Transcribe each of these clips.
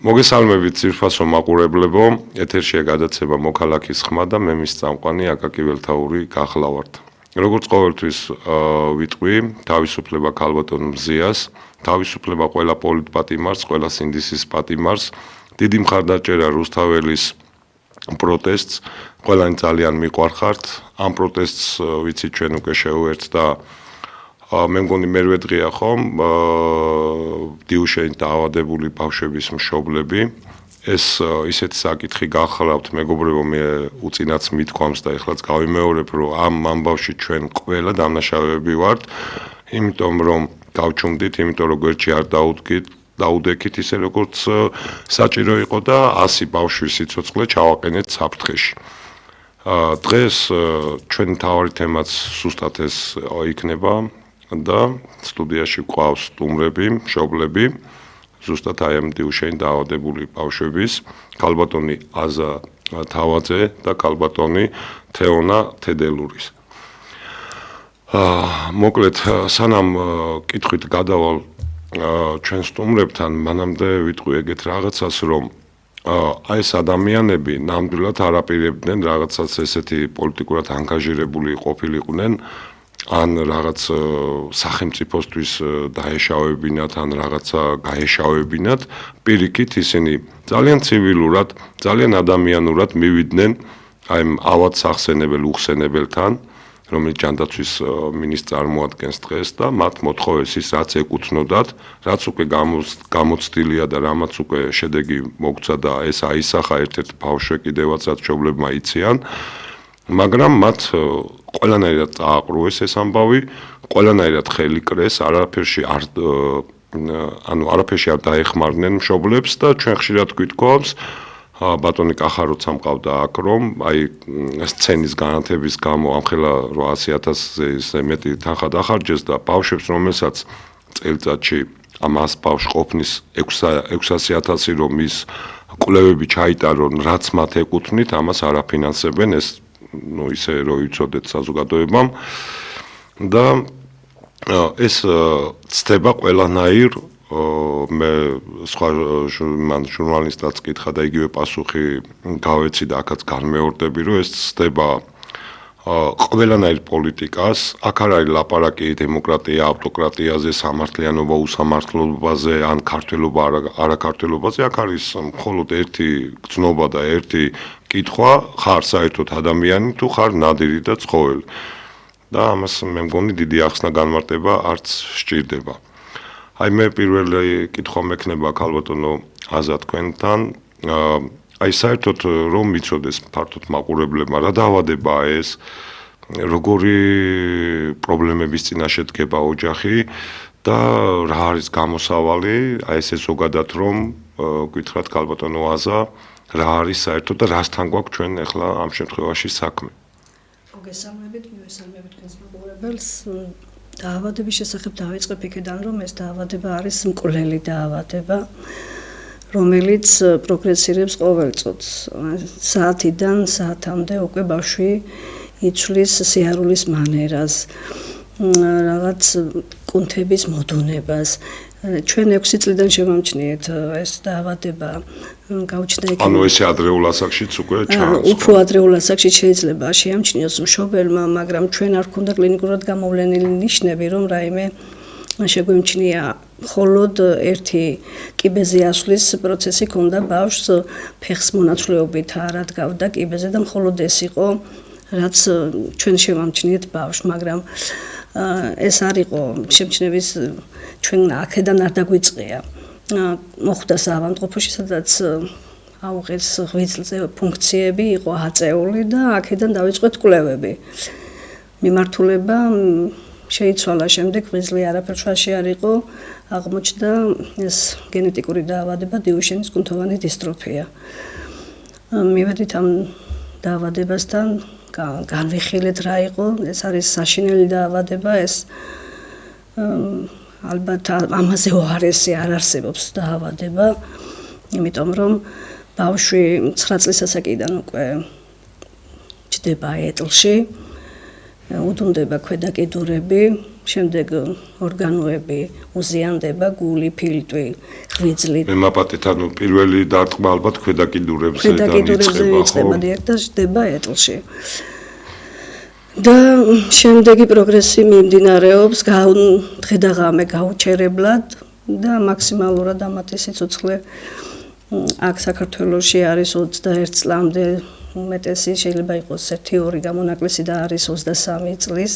მოგესალმებით ძირფასო მაყურებლებო, ეთერშია გადაცემა მოქალაქის ხმა და მე მის წამყვანი აკაკი ველთაური გახლავართ. როგორც ყოველთვის ვიტყვი, თავისუფლება ქალბატონ მზიას, თავისუფლება ყველა პოლიტპატიმარს, ყველა სინდისის პატიმარს, დიდი მხარდაჭერა რუსთაველის პროტესტს, ყველანი ძალიან მიყვარხართ, ამ პროტესტს ვიცი ჩვენ უკვე შევერთ და მე მგონი მერვე დღეა ხომ დიუშენით დაავადებული ბავშვების მშობლები ეს ისეთი საკითხი გახრავთ მეგობრებო მე უწინაც მithქვამს და ეხლაც გავიმეორებ რომ ამ ამბავში ჩვენ ყველა დამნაშავეები ვართ იმიტომ რომ გავჩუმდით იმიტომ რომ გვერდში არ დაუდექით ისე როგორც საჭირო იყო და 100 ბავშვის სიცოცხლე ჩავაყენეთ საფრთხეში დღეს ჩვენი თავარი თემაც ზუსტად ეს იქნება და სტუდიაში გვყავს სტუმრები, მშობლები, ზუსტად აი ამ დიუშენით დაავადებული ბავშვების, ქალბატონი აზა თავაძე და ქალბატონი თეონა თედელურის. მოკლედ, სანამ კითხვით გადავალ ჩვენ სტუმრებთან, მანამდე ვიტყვი ეგეთ რაღაცას, რომ აი ეს ადამიანები ნამდვილად არ აპირებდნენ რაღაცას ესეთი პოლიტიკურად ანგაჟირებული ყოფილიყვნენ ან რაღაც სახელმწიფოსთვის დაეშავებინათ, ან რაღაცა გაეშავებინათ, პირიქით ისინი ძალიან ცივილურად, ძალიან ადამიანურად მივიდნენ აი ამ ავად სახსენებელ უხსენებელთან, რომელიც ჯანდაცვის მინისტრს წარმოადგენს დღეს და მათ მოთხოვეს ის რაც ეკუთვნოდათ, რაც უკვე გამოცდილია და რამაც უკვე შედეგი მოგცა და ეს აისახა ერთ-ერთ ბავშვი კიდევაც რაც მშობლებმა იციან, მაგრამ მათ ყველანაირად წააყრუეს ეს ამბავი, ყველანაირად ხელი კრეს, არაფერში არ დაეხმარნენ მშობლებს და ჩვენ ხშირად გვითხოვს ბატონი კახაროც ამყავდა აქ რომ აი სცენის განათების გამო ამხელა 800,000-ზე მეტი თანხა დახარჯეს და ბავშვებს რომელსაც წელიწადში ამ 100 ბავშვს ყოფნის 600,000 რომ ის კვლევები ჩაიტარონ რაც მათ ეკუთვნით ამას არაფინანსებენ ეს ну ისე რომ იცოდეთ საზოგადოებამ და ეს ცდება ყველანაირ მე სხვა ჟურნალისტად კითხა და იგივე პასუხი გავეცი და აქაც განმეორდები რომ ეს ცდება ყველანაირ პოლიტიკას აქ არ არის ლაპარაკი დემოკრატია ავტოკრატიაზე სამართლიანობა უსამართლობაზე ან ქართველობა არაქართველობაზე აქ არის მხოლოდ ერთი გზნობა და ერთი კითხვა ხარ საერთოდ ადამიანი თუ ხარ ნადირი და ცხოველი და ამას მე მგონი დიდი ახსნა განმარტება არც სჭირდება აი მე პირველი კითხვა მექნება ქალბატონო აზა თქვენთან აი საერთოდ რომ მიცოდეს ფართოდ მაყურებლებმა რა დაავადებაა ეს როგორი პრობლემების წინაშე დგება ოჯახი და რა არის გამოსავალი აი ესე ზოგადად რომ გითხრათ ქალბატონო აზა რა არის საერთოდ და რასთან გვაქვს ჩვენ ახლა ამ შემთხვევაში საქმე მოგესალმებით მივესალმებით თქვენს მაყურებელს დაავადების შესახებ დავიწყებ იქიდან რომ ეს დაავადება არის მკვლელი დაავადება რომელიც პროგრესირებს ყოველ წუთს საათიდან საათამდე უკვე ბავშვი იცვლის სიარულის მანერას რაღაც კუნთების მოდუნებას ჩვენ 6 წლიდან შევამჩნიეთ ეს დაავადება გავჩნდა ანუ ესე ადრეულ ასაკშიც უკვე ჩანს უფრო ადრეულ ასაკში შეიძლება შეამჩნიოს მშობელმა მაგრამ ჩვენ არ გვქონდა კლინიკურად გამოვლენილი ნიშნები რომ რაიმე შეგვემჩნია მხოლოდ ერთი კიბეზე ასვლის პროცესი ქონდა ბავშვს ფეხს მონაცვლეობით არ ადგავდა კიბეზე და მხოლოდ ეს იყო რაც ჩვენ შევამჩნიეთ ბავშვს მაგრამ ეს არ იყო შემჩნევის ჩვენ აქედან არ დაგვიწყია მოხდა საავადმყოფოში სადაც აუღეს ღვიძლზე ფუნქციები იყო აწეული და აქედან დავიწყეთ კვლევები მიმართულება შეიცვალა შემდეგ ღვიძლი არაფერ შუაში არ იყო აღმოჩნდა ეს გენეტიკური დაავადება დიუშენის კუნთოვანი დისტროფია მივედით ამ დაავადებასთან განვიხილეთ რა იყო ეს არის საშინელი დაავადება ეს ალბათ ამაზე უარესი არ არსებობს დაავადება იმიტომ რომ ბავშვი 9 წლის ასაკიდან უკვე ჩდება ეტლში უდუნდება ქვედაკიდურები, შემდეგ ორგანოები უზიანდება, გული, ფილტვი, ღვიძლი. მე მაპატეთ, ანუ პირველი დარტყმა ალბათ ქვედაკიდურებზე იწყება და ჟდება ეტლში. და შემდეგი პროგრესი მიმდინარეობს დღე და ღამე გაუჩერებლად და მაქსიმალურად ამათი სიცოცხლე აქ საქართველოში არის 21 წლამდე, უმეტესი შეიძლება იყოს 1-2 გამონაკლისი და არის 23 წლის,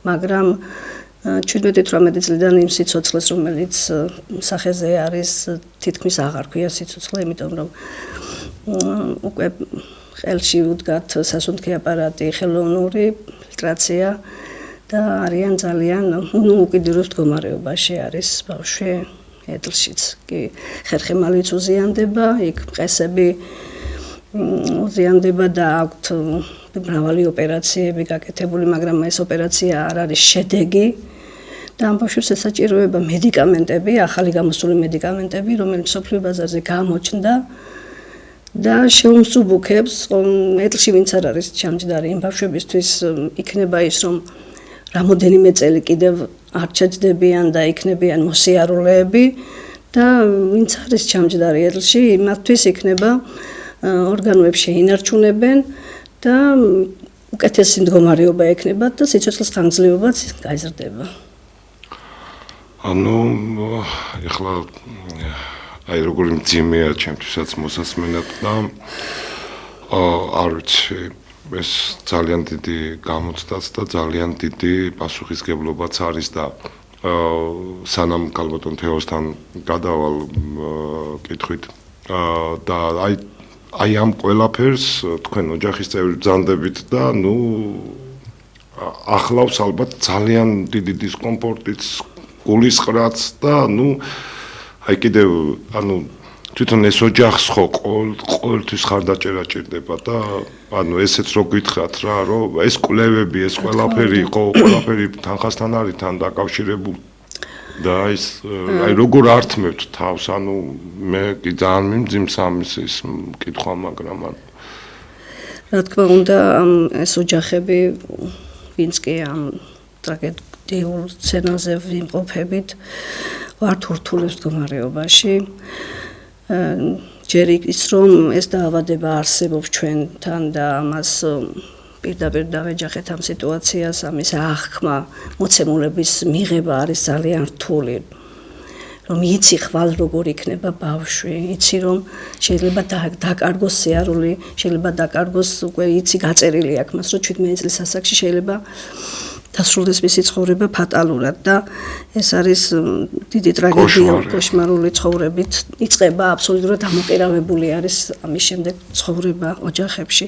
მაგრამ 17-18 წლიდან იმ სიცოცხლეს, რომელიც სახეზე არის, თითქმის აღარ ქვია სიცოცხლე, იმიტომ რომ უკვე ხელში უდგათ სასუნთქი აპარატი, ხელოვნური ფილტრაცია და არიან ძალიან უკიდურეს მდგომარეობაში არის ბავშვი ეტლშიც. კი, ხერხემალიც უზიანდება, იქ მყესები უზიანდება და აქვთ მრავალი ოპერაციები გაკეთებული, მაგრამ ეს ოპერაცია არ არის შედეგი. და ამ ბავშვებს ესაჭიროება მედიკამენტები, ახალი გამოსული მედიკამენტები, რომელიც მსოფლიო ბაზარზე გამოჩნდა და შეუმსუბუქებს ეტლში ვინც არ არის ჩამჯდარი იმ ბავშვებისთვის იქნება ის, რომ რამოდენიმე წელი კიდევ არ ჩაჯდებიან და იქნებიან მოსიარულეები და ვინც არის ჩამჯდარი ეტლში, იმათთვის იქნება ორგანოებს შეინარჩუნებენ და უკეთესი მდგომარეობა ექნებათ და სიცოცხლის ხანგრძლივობაც გაიზრდება. ანუ ეხლა აი როგორი მძიმეა ჩემთვისაც მოსასმენად და არ ვიცი ეს ძალიან დიდი გამოცდაც და ძალიან დიდი პასუხისგებლობაც არის და სანამ კალბატონ თეოსთან გადავალ კითხვით და აი ამ ყველაფერს თქვენ ოჯახის წევრი ბრძანდებით და ნუ ახლავს ალბათ ძალიან დიდი დისკომფორტიც, გულისყრაც და ნუ აი კიდევ ანუ თვითონ ეს ოჯახს ხო ყოველთვის ხარდაჭერა ჭირდება და ანუ ესეც რო გითხრათ რა რომ ეს კვლევები ეს ყველაფერი იყო ყველაფერი თანხასთან არის თან დაკავშირებული და ის აი როგორ ართმევთ თავს ანუ მე კი ძალიან მიმძიმს ამის ის კითხვა მაგრამ ანუ რა თქმა უნდა ეს ოჯახები ვინც კი ამ ტრაგედიულ სცენაზე ვიმყოფებით ვართ ურთულეს მდგომარეობაში ჯერ ის რომ ეს დაავადება არსებობს ჩვენთან და ამას პირდაპირ დავეჯახეთ ამ სიტუაციას, ამის აღქმა, მოცემულების მიღება არის ძალიან რთული. რომ იცი ხვალ როგორ იქნება ბავშვი, იცი რომ შეიძლება დაკარგოს სიარული, შეიძლება დაკარგოს უკვე იცი გაწერილი აქვს მას, რომ 17 წლის ასაკში შეიძლება დასრულდეს მისი ცხოვრება ფატალურად და ეს არის დიდი ტრაგედია, კოშმარული ცხოვრებით იწყება აბსოლუტურად ამოყერავებული არის ამის შემდეგ ცხოვრება ოჯახებში.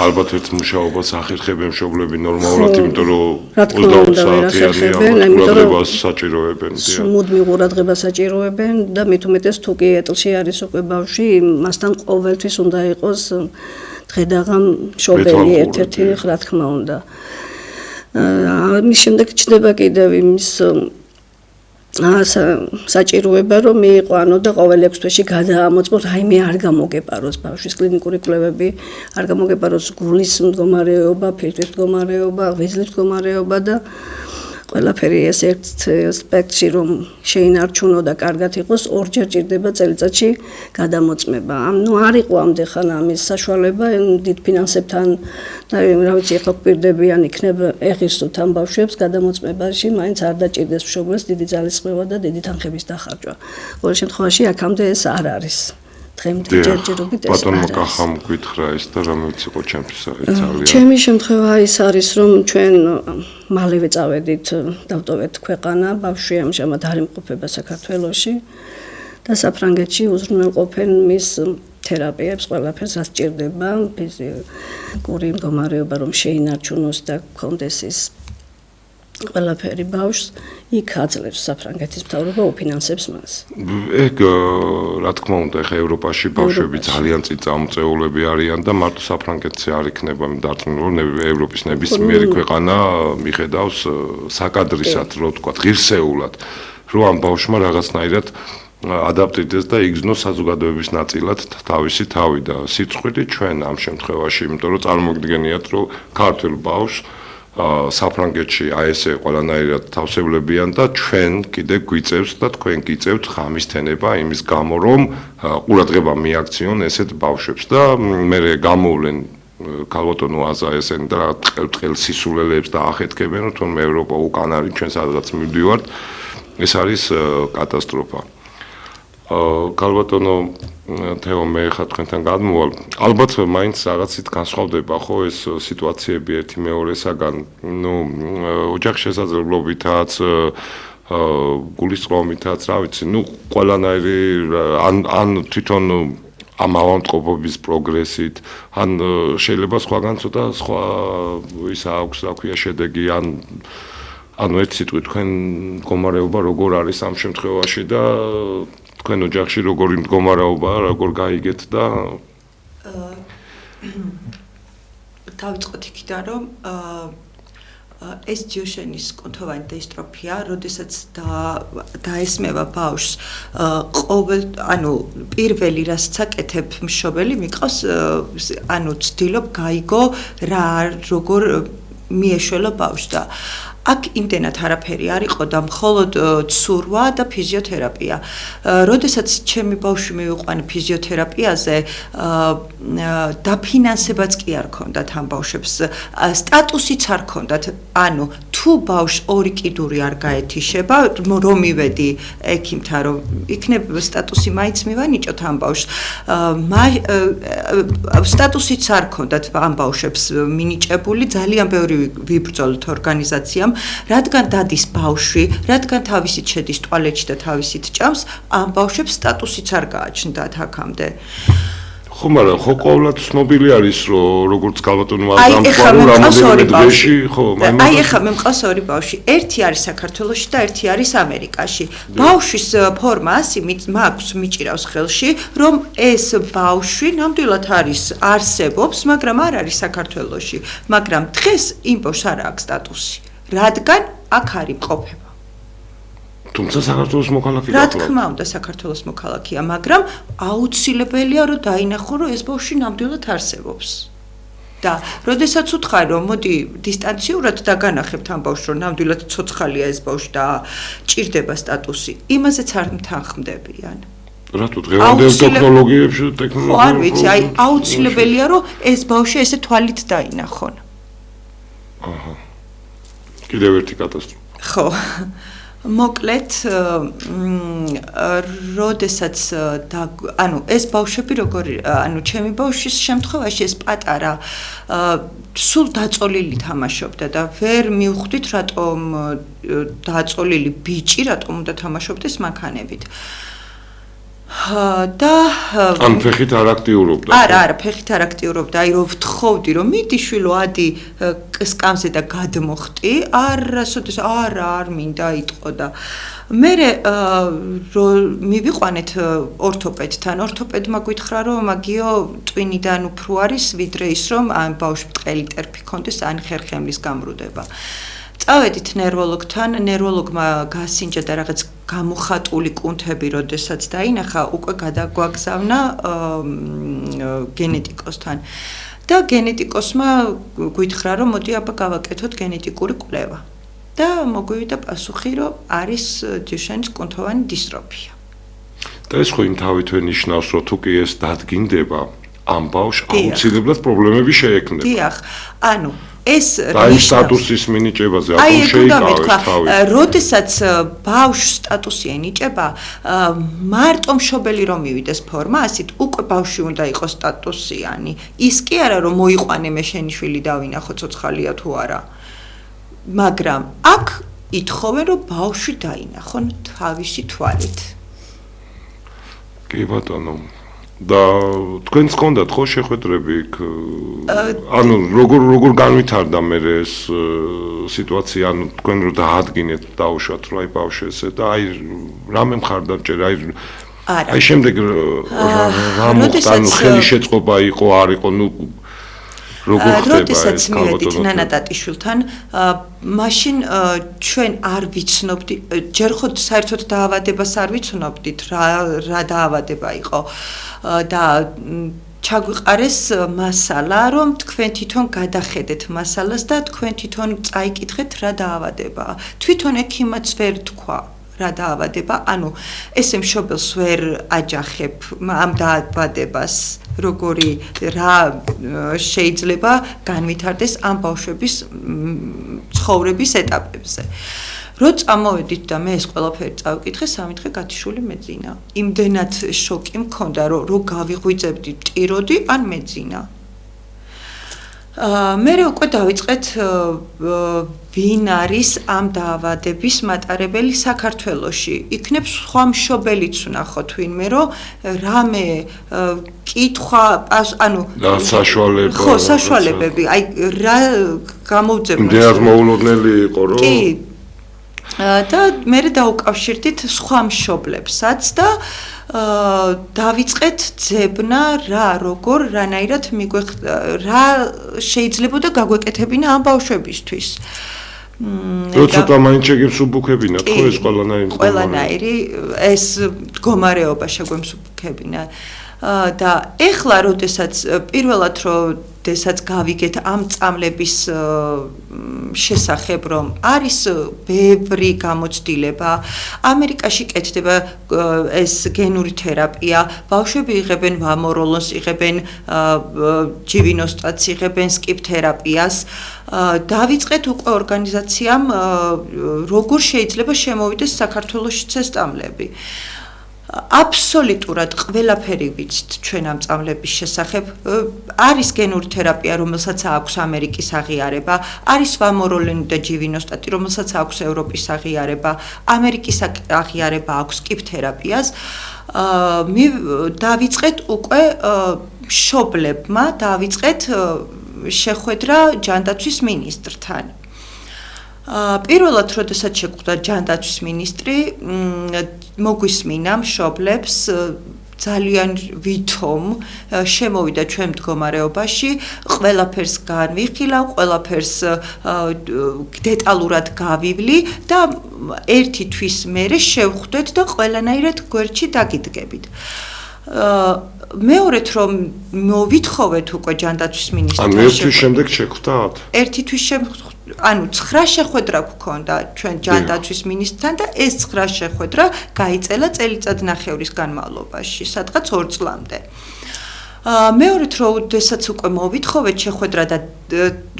ალბათ ერთ მუშაობას ახერხებენ მშობლები ნორმალურად, იმიტომ რომ 20 საათიანი ყურადღებას საჭიროებენ. მუდმივ ყურადღებას საჭიროებენ და მით უმეტეს თუ კი ეტლში არის უკვე ბავშვი, მასთან ყოველთვის უნდა იყოს დღე და ღამ მშობელი ერთ-ერთი, რა თქმა უნდა. ამის შემდეგ ჩნდება კიდევ იმის საჭიროება რომ მიიყვანო და ყოველ 6 თვეში გადაამოწმო რაიმე არ გამოგეპაროს ბავშვის კლინიკური კვლევები, არ გამოგეპაროს გულის მდგომარეობა, ფილტვის მდგომარეობა, ღვიძლის მდგომარეობა და ყველაფერი ეს ერთ სპექტრში რომ შეინარჩუნო და კარგად იყოს, ორჯერ ჭირდება წელიწადში გადამოწმება. ნუ არ იყო ამდეხან ამის საშუალება, დიდ ფინანსებთან და რა ვიცი, ახლა გვპირდებიან იქნებ ეღირსოთ ამ ბავშვებს გადამოწმებაში, მაინც არ დაჭირდეს მშობლებს დიდი ძალისხმევა და დიდი თანხების დახარჯვა. ყოველ შემთხვევაში აქამდე ეს არ არის. დღემდე ჯერჯერობით ეს ბატონო კახამ გითხრა ეს და რამეც იყო ჩემთვის ძალიან. ჩემი შემთხვევა ის არის რომ ჩვენ მალევე წავედით დავტოვეთ ქვეყანა, ბავშვი ამჟამად არ იმყოფება საქართველოში და საფრანგეთში უზრუნველყოფენ მის თერაპიებს, ყველაფერს რაც სჭირდება, ფიზიკური მდგომარეობა რომ შეინარჩუნოს და გქონდეს ის ყველაფერი ბავშვს იქ აძლევს საფრანგეთის მთავრობა უფინანსებს მას. ეგ რა თქმა უნდა, ეხა ევროპაში ბავშვები ძალიან წამოწეულები არიან და მარტო საფრანგეთზე არ იქნება დარწმუნებული, რომ ევროპის ნებისმიერი ქვეყანა მიხედავს საკადრისად, რო ვთქვა, ღირსეულად, რომ ამ ბავშვმა რაღაცნაირად ადაპტირდეს და იგრძნოს საზოგადოების ნაწილად თავისი თავი და სიცხვილე ჩვენ ამ შემთხვევაში, იმიტომ რომ წარმოგიდგენიათ, რომ ქართულ ბავშვს საფრანგეთში აი ესე ყველანაირად თავსებლებიან და ჩვენ კიდე გვიწევს და თქვენ გიწევთ ღამის თენება იმის გამო რომ ყურადღება მიაქციონ ესეთ ბავშვებს და მე გამოვლენ ქალბატონო აზაესენ და ტყელ სისულელებს და ახეთქებენ რომ თუნ ევროპა უკან არის ჩვენ სადღაც მივდივართ ეს არის კატასტროფა ქალბატონო თეო მე ხა თქვენთან გადმოვალ ალბათ მაინც რაღაცით განსხვავდება ხო ეს სიტუაციები ერთი მეორესაგან ნუ ოჯახ შესაძლებლობითაც გულისწყრომითაც რა ვიცი ნუ ყველანაირი ან თვითონ ამ ავადმყოფობის პროგრესით ან შეიძლება სხვაგან ცოტა სხვა ის აქვს რა ქვია შედეგი ანუ ერთ სიტყვით თქვენ მდგომარეობა როგორ არის ამ შემთხვევაში და თქვენ ოჯახში როგორი მდგომარეობა როგორ გაიგეთ და დავიწყოთ იქიდან რომ ეს ჯიშენის კუნთოვანი დისტროფია, როდესაც დაესმევა ბავშვს ყოველ ანუ პირველი რასაც აკეთებ მშობელი მიყავს ანუ ცდილობ გაიგო რა როგორ მიეშველა ბავშვს და აქ იმდენად არაფერი არ იყო და მხოლოდ ცურვა და ფიზიოთერაპია. როდესაც ჩემი ბავშვი მივიყვანი ფიზიოთერაპიაზე, დაფინანსებაც კი არ ქონდათ ამ ბავშვებს, სტატუსიც არ ქონდათ. ანუ თუ ბავშვს ორი კიდური არ გაეთიშება, რომ მივედი ექიმთან, რომ იქნებ სტატუსი მაინც მივანიჭოთ ამ ბავშვს. სტატუსიც არ ქონდათ ამ ბავშვებს მინიჭებული, ძალიან ბევრი ვიბრძოლეთ ორგანიზაციამ რადგან დადის ბავშვი, რადგან თავისით შედის ტუალეტში და თავისით ჭამს, ამ ბავშვებს სტატუსიც არ გააჩნდათ აქამდე. ხო, მაგრამ ხო ყოველად ცნობილი არის, რომ როგორც ქალბატონო აზამთვალო რამოდენიმე დღეში, ხო, აი ეხლა მე მყავს ორი ბავშვი. ერთი არის საქართველოში და ერთი არის ამერიკაში. ბავშვის ფორმა ასე მაქვს მიჭირავს ხელში, რომ ეს ბავშვი ნამდვილად არსებობს, მაგრამ არ არის საქართველოში. მაგრამ დღეს იმ ბავშვს არ აქვს სტატუსი. რადგან აქ არის მყოფება. თუმცა საქართველოს მოქალაქეა. რა თქმა უნდა, საქართველოს მოქალაქეა, მაგრამ აუცილებელია რომ დაინახო, რომ ეს ბავშვი ნამდვილად არსებობს. და როდესაც უთხარ, რომ მოდი დისტანციურად დაგანახებთ ამ ბავშვს, რომ ნამდვილად ცოცხალია ეს ბავშვი და ჭირდება სტატუსი, იმაზეც არ მთანხმდებიან. რატო დღევანდელ ტექნოლოგიებში ხო, არ ვიცი, აი აუცილებელია რომ ეს ბავშვი ესე თვალით დაინახონ. აჰა. კიდევ ერთი კატასტროფა. ხო. მოკლედ, როდესაც ანუ ეს ბავშვები როგორი, ანუ ჩემი ბავშვის შემთხვევაში ეს პატარა სულ დაწოლილი თამაშობდა და ვერ მივხვდით რატომ დაწოლილი ბიჭი რატომ უნდა თამაშობდეს მანქანებით. და ან ფეხით არ აქტიურობდა. არა, ფეხით არ აქტიურობდა, აი რომ ვთხოვდი, რომ მიდი შვილო, ადი სკამზე და გადმოხტი, არასოდეს არ მინდა იტყო და მე მივიყვანეთ ორთოპედთან, ორთოპედმა გითხრა, რომ მაგიო ტვინიდან უფრო არის, ვიდრე ის რომ ამ ბავშვს ბრტყელი ტერფი ქონდეს, ან ხერხემლის გამრუდება. წავედით ნერვოლოგთან, ნერვოლოგმა გასინჯა და რაღაც გამოხატული კუნთები, როდესაც დაინახა, უკვე გადაგვაგზავნა გენეტიკოსთან. და გენეტიკოსმა გითხრა, რომ მოდი აბა გავაკეთოთ გენეტიკური კვლევა. და მოგვივიდა პასუხი, რომ არის ჯიშენის კუნთოვანი დისტროფია. და ეს ხო იმ თავითვე ნიშნავს, რომ თუ კი ეს დადგინდება, ამ ბავშვს აუცილებლად პრობლემები შეექმნება. დიახ, ანუ ეს სტატუსის მინიჭებაზე აკომ შეიკავეს თავი. როდესაც ბავშვს სტატუსი ენიჭება, მარტო მშობელი რომ მივიდეს ფორმა, ასეთ უკვე ბავშვი უნდა იყოს სტატუსიანი. ის კი არა რომ მოიყვანე მე შენი შვილი დავინახო ცოცხალია თუ არა. მაგრამ აქ ითხოვენ რომ ბავშვი დაინახონ თავისი თვალით. კი ბატონო. და თქვენს გქონდათ ხო შეხვედრები იქ ანუ როგორ განვითარდა მე ეს სიტუაცია ანუ თქვენ რო დაადგინეთ დაუშვათ რომ აი ბავშვი ესე და აი რამე მხარდამჭერა აი შემდეგ რა მოხდა ანუ ხელი შეწყობა იყო არ იყო ნუ როგორ ხდება ეს როდესაც მივედით ნანა ტატიშვილთან მაშინ ჩვენ არ ვიცნობდი ჯერ ხო საერთოდ დაავადებას არ ვიცნობდით რა დაავადება იყო და ჩაგვიყარეს მასალა, რომ თქვენ თვითონ გადახედეთ მასალას და თქვენ თვითონ წაიკითხეთ რა დაავადებაა. თვითონ ექიმაც ვერ თქვა რა დაავადება, ანუ ესე მშობელს ვერ აჯახებ ამ დაავადებას, როგორი რა შეიძლება განვითარდეს ამ ბავშვების ცხოვრების ეტაპებზე. რო წამოვედით და მე ეს ყველაფერი წავიკითხე, 3 დღე გათიშული მეძინა. იმდენად შოკი მქონდა, რომ გავიღვიძებდი, ტიროდი ან მეძინა. მე უკვე დავიწყეთ ვინ არის ამ დაავადების მატარებელი საქართველოში. იქნებ სხვა მშობელიც ვნახოთ ვინმე, რომ რამე კითხვა, ანუ საშუალება. ხო, საშუალებები, აი რა გამოვძებნოთ. იმდენად მოულოდნელი იყო, რომ კი. და მე დაუკავშირდით სხვა მშობლებსაც და დავიწყეთ ძებნა რა როგორ რანაირად რა შეიძლებოდა გაგვეკეთებინა ამ ბავშვებისთვის. როცა მაინც შეგემსუბუქებინათ ხო ეს ყველანაირი ეს მდგომარეობა შეგვემსუბუქებინა. და ეხლა როდესაც პირველად როდესაც გავიგეთ ამ წამლების შესახებ რომ არის ბევრი გამოცდილება ამერიკაში კეთდება ეს გენური თერაპია ბავშვები იღებენ ვამოროლონს იღებენ ჯივინოსტატს იღებენ სკიპ თერაპიას დავიწყეთ უკვე ორგანიზაციამ როგორ შეიძლება შემოვიდეს საქართველოში ეს წამლები აბსოლუტურად ყველაფერი ვიცით ჩვენ ამ წამლების შესახებ არის გენური თერაპია რომელსაც აქვს ამერიკის აღიარება არის ვამოროლენი და ჯივინოსტატი რომელსაც აქვს ევროპის აღიარება ამერიკის აღიარება აქვს სკიპ თერაპიას დავიწყეთ უკვე მშობლებმა დავიწყეთ შეხვედრა ჯანდაცვის მინისტრთან პირველად როდესაც შეხვდა ჯანდაცვის მინისტრი მოგვისმინა მშობლებს ძალიან ვითომ შემოვიდა ჩვენ მდგომარეობაში ყველაფერს განვიხილავ ყველაფერს დეტალურად გავივლი და ერთი თვის მერე შევხვდეთ და ყველანაირად გვერდში დაგიდგებით მეორედ რომ მოვითხოვეთ უკვე ჯანდაცვის მინისტრთან ანუ ერთი თვის შემდეგ შეხვდათ ერთი თვის ანუ 9 შეხვედრა გქონდა ჩვენ ჯანდაცვის მინისტრთან და ეს 9 შეხვედრა გაიწელა წელიწადნახევრის განმავლობაში, სადღაც 2 წლამდე. მეორედ როდესაც უკვე მოვითხოვეთ შეხვედრა და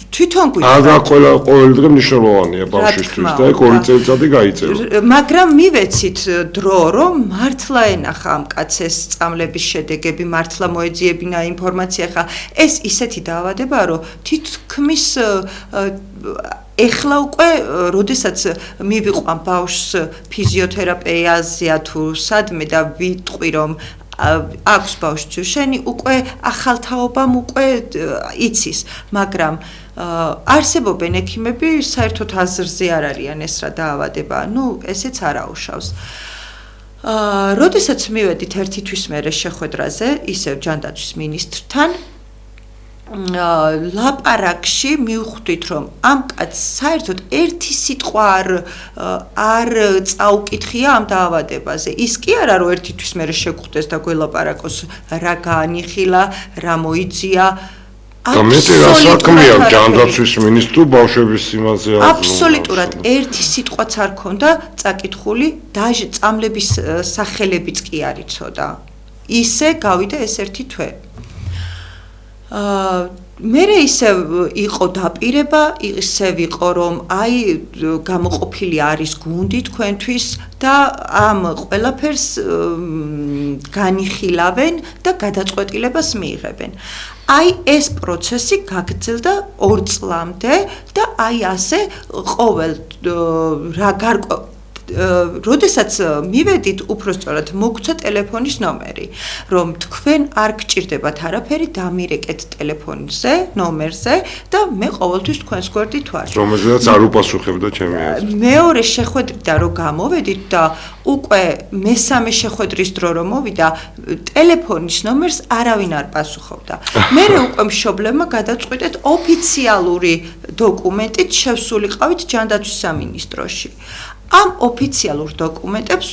თვითონ გვიყვარდა. და ყოველი დღე მნიშვნელოვანია ბავშვისთვის და 2 წელიწადი გაიწელა. მაგრამ მივეცით დრო რომ მართლა ენახა ამ კაცეს წამლების შედეგები, მართლა მოეძიებინა ინფორმაცია ხა ეს ისეთი დაავადებაა რომ თითქმის ეხლა უკვე როდესაც მივიყვან ბავშვს ფიზიოთერაპიაზეა თუ სადმე და ვიტყვი რომ აქვს ბავშვი შენი უკვე ახალთაობამ უკვე იცის მაგრამ არსებობენ ექიმები საერთოდ აზრზე არ არიან ეს რა დაავადება ნუ ესეც არაუშავს როდესაც მივედით ერთი თვის მერე შეხვედრაზე ისევ ჯანდაცვის მინისტრთან ლაპარაკში მივხვდით რომ ამ კაცს საერთოდ ერთი სიტყვა არ წაუკითხია ამ დაავადებაზე ის კი არა რომ ერთი თვის მერე შეგვხვდეს და გველაპარაკოს რა გაანიხილა რა მოიწია და მეტი რა საქმეა ჯანდაცვის მინისტრ ბავშვების იმაზე აბსოლუტურად ერთი სიტყვაც არ ქონდა წაკითხული და წამლების სახელებიც კი არ იცოდა ისე გავიდა ეს ერთი თვე მერე ისევ იყო დაპირება, ისევ იყო რომ აი გამოყოფილი არის გუნდი თქვენთვის და ამ ყველაფერს განიხილავენ და გადაწყვეტილებას მიიღებენ. აი ეს პროცესი გაგრძელდა 2 წლამდე და აი ასე ყოველ რა როდესაც მივედით უпростоრად მოგცა ტელეფონის ნომერი რომ თქვენ არ გჭირდებათ არაფერი დამირეკეთ ტელეფონზე ნომერზე და მე ყოველთვის თქვენს გვერდით ვარ რომელზეც არ უპასუხებდა ჩემი აზრით მეორე შეხვედრიდან რომ გამოვედით და უკვე მესამე შეხვედრის დრო რომ მოვიდა ტელეფონის ნომერს არავინ არ პასუხობდა მე უკვე მშობლებმა გადაწყვიტეთ ოფიციალური დოკუმენტით შევსულიყავით ჯანდაცვის სამინისტროში ამ ოფიციალურ დოკუმენტებს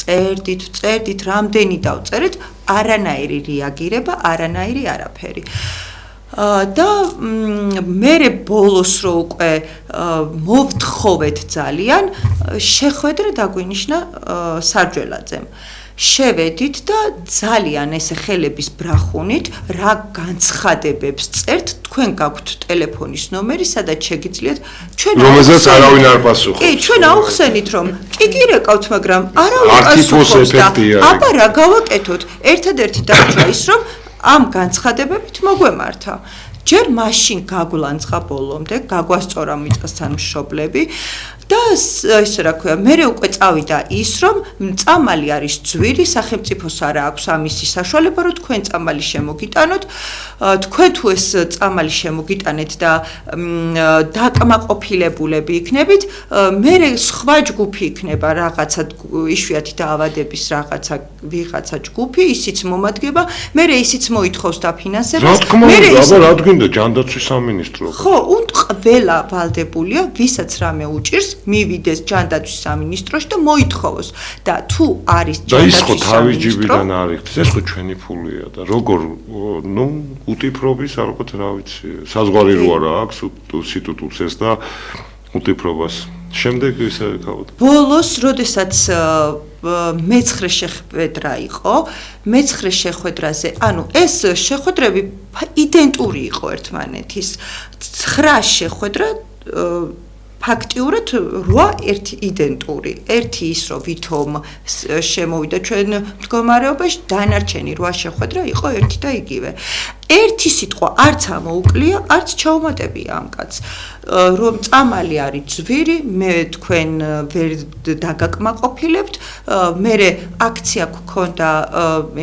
წერდით, რამდენი დავწერეთ, არანაირი რეაგირება, არანაირი არაფერი. და მე ბოლოს რო უკვე მოვთხოვეთ ძალიან, შეხვედრა დაგვინიშნა სარჯველაძემ. შევედით და ძალიან ესე ხელების ბრახუნით რა განცხადებებს წერთ, თქვენ გაქვთ ტელეფონის ნომერი, სადაც შეგიძლიათ ჩვენ რომელზეც არავინ არ პასუხობს. კი, ჩვენ ავხსენით, რომ კი რეკავთ, მაგრამ არავინ პასუხობს და აბა რა გავაკეთოთ? ერთადერთი დარჩა ის, რომ ამ განცხადებებით მოგვემართა. ჯერ მაშინ გაგვლანძღა ბოლომდე, გაგვასწორა მიწასთან მშობლები და ესე რა ქვია, მე უკვე წავიდა ის, რომ წამალი არის ძვირი, სახელმწიფოს არა აქვს ამისი საშუალება, რომ თქვენ წამალი შემოგიტანოთ, თქვენ თუ ეს წამალი შემოგიტანეთ და დაკმაყოფილებულები იქნებით, მე სხვა ჯგუფი იქნება რაღაცა იშვიათი დაავადების ვიღაცა ჯგუფი, ისიც მომადგება, მე ისიც მოითხოვს დაფინანსებას. რა თქმა უნდა, აბა რა გინდა ჯანდაცვის სამინისტრო? ხო, ყველა ვალდებულია, ვისაც რამე უჭირს, მივიდეს ჯანდაცვის სამინისტროში და მოითხოვოს. და თუ არის და ის ხო ჯანდაცვის თავის ჯიბიდან არ იქნება, ეს ხო ჩვენი ფულია და როგორ, უტიფრობის, ალბათ რა ვიცი, საზღვარი რო არა აქვს ინსტიტუტს ეს და უტიფრობას. შემდეგ ისე გავუთ. ბოლოს, როდესაც მეცხრე შეხვედრა იყო, მეცხრე შეხვედრაზე, ეს შეხვედრები იდენტური იყო ერთმანეთის. 9 შეხვედრა ფაქტიურად 8 ერთი იდენტური. ერთი ის, რომ ვითომ შემოვიდა ჩვენ მდგომარეობაში, დანარჩენი 8 შეხვედრა იყო ერთი და იგივე. ერთი სიტყვა არც ამოუკლია, არც ჩაუმატებია ამ კაცს. რომ წამალი არის ძვირი, მე თქვენ ვერ დაგაკმაყოფილებთ, მე აქცია გქონდა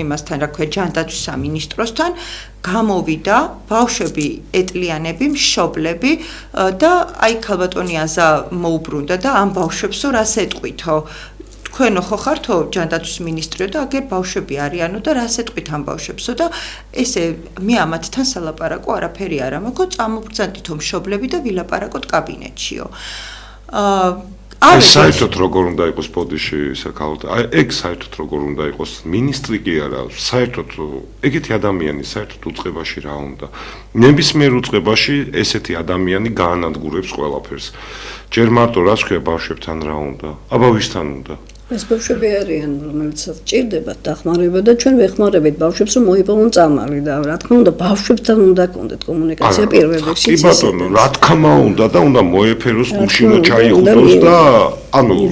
იმასთან, რა ქვია, ჯანდაცვის სამინისტროსთან, გამოვიდა ბავშვები ეტლიანები, მშობლები და აი ქალბატონი აზა მოუბრუნდა და ამ ბავშვებსო რას ეტყვითო? თქვენო ხო ხართო ჯანდაცვის მინისტრიო და აგერ ბავშვები არიანო და რას ეტყვით ამ ბავშვებსო და ესე მე ამათთან სალაპარაკო არაფერი არ ამაკო, წამობრძანდითო მშობლები და ვილაპარაკოთ კაბინეტშიო. საერთოდ როგორ უნდა იყოს ბოდიში საკალოთ? ეგ საერთოდ როგორ უნდა იყოს? მინისტრი კი არა, საერთოდ ეგეთი ადამიანი საერთოდ უწყებაში რა უნდა? ნებისმიერ უწყებაში ესეთი ადამიანი გაანადგურებს ყველაფერს. ჯერ მარტო რას ქვია ბავშვებთან რა უნდა? აბა ვისთან უნდა? ეს ბავშვები არიან, რომელიცაც ჭირდებათ დახმარება და ჩვენ ვეხმარებით ბავშვებს, რომ მოიპოვონ წამალი და რა თქმა უნდა ბავშვებთან უნდა კონდეთ კომუნიკაცია პირველ რიგში. კი ბატონო, რა თქმა უნდა და უნდა მოეფეროს გუშინო ჩაიხუტოს და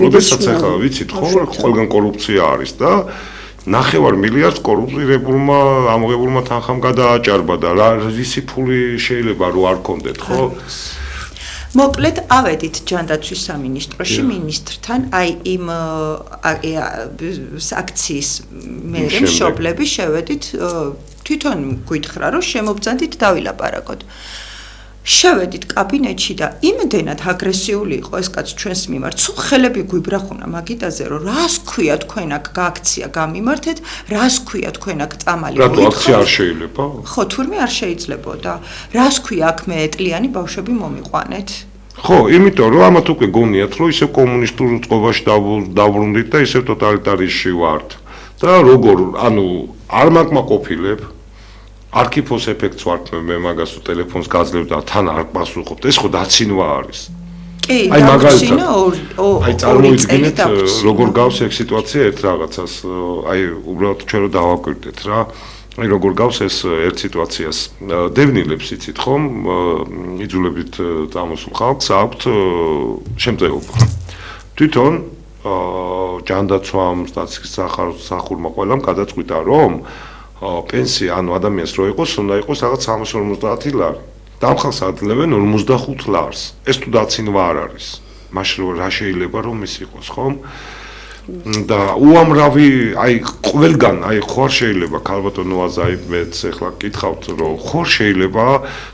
როდესაც ახლა ვიცით ხო, ყველგან კორუფცია არის და 9 მილიარდს კორუფცირებულმა ამოღებულმა თანხამ გადააჭარბა და რისი ფული შეიძლება რო არ კონდეთ ხო? მოკლედ ავედით ჯანდაცვის სამინისტროში მინისტრთან, აი იმ აქციის მერე მშობლები შევედით, თვითონ გვითხრა რომ შემობძანდით დავილაპარაკოთ. შევედით კაბინეტში და იმდენად აგრესიული იყო ეს კაც ჩვენს მიმართ, სულ ხელები გვიბრახუნა მაგიტაზე, რომ რას ქვია თქვენ აქ აქცია გამიმართეთ, რას ქვია თქვენ აქ წამალი მოითხოვთ. რატო აქცია არ შეიძლება? ხო, თურმე არ შეიძლებოდა. რას ქვია აქ მე ეტლიანი ბავშვები მომიყვანეთ? ხო, იმიტომ რომ ამათ უკვე გონიათ, რომ ისევ კომუნისტურ წყობაში დავრუნდით და ისევ ტოტალიტარიზმში ვართ. და როგორ, არ მაგმაყოფილებ, არქიფოს ეფექტს ვართ მე მაგას ტელეფონს გაძლევ და თან არ პასუხობთ. ეს ხო დაცინვა არის. კი, დაგცინა აი წარმოიდგინეთ, როგორ გავს ეგ სიტუაცია ერთ რაღაცას, აი უბრალოდ ჩვენ რო დავაკვირდეთ რა. აი როგორ გავს ეს ერთ სიტუაციას. დევნილებს იცით ხომ, იძულებით წამოსულ ხალხს აქვთ შემწეობა. თვითონ ჯანდაცვამ, სტატისტიკის სახურმა ყველამ გადაწყვიტა, რომ პენსია ადამიანს რო იყოს, უნდა იყოს რაღაც 350 ლარი. და ამ ხალხს აძლევენ 45 ლარს. ეს თუ დაცინვა არ არის. მაშინ რა შეიძლება რომ ის იყოს, ხომ? და უამრავი, აი ყველგან, აი ხوار შეიძლება ქალბატონო აზაი მეც ახლა გითხავთ, რომ ხوار შეიძლება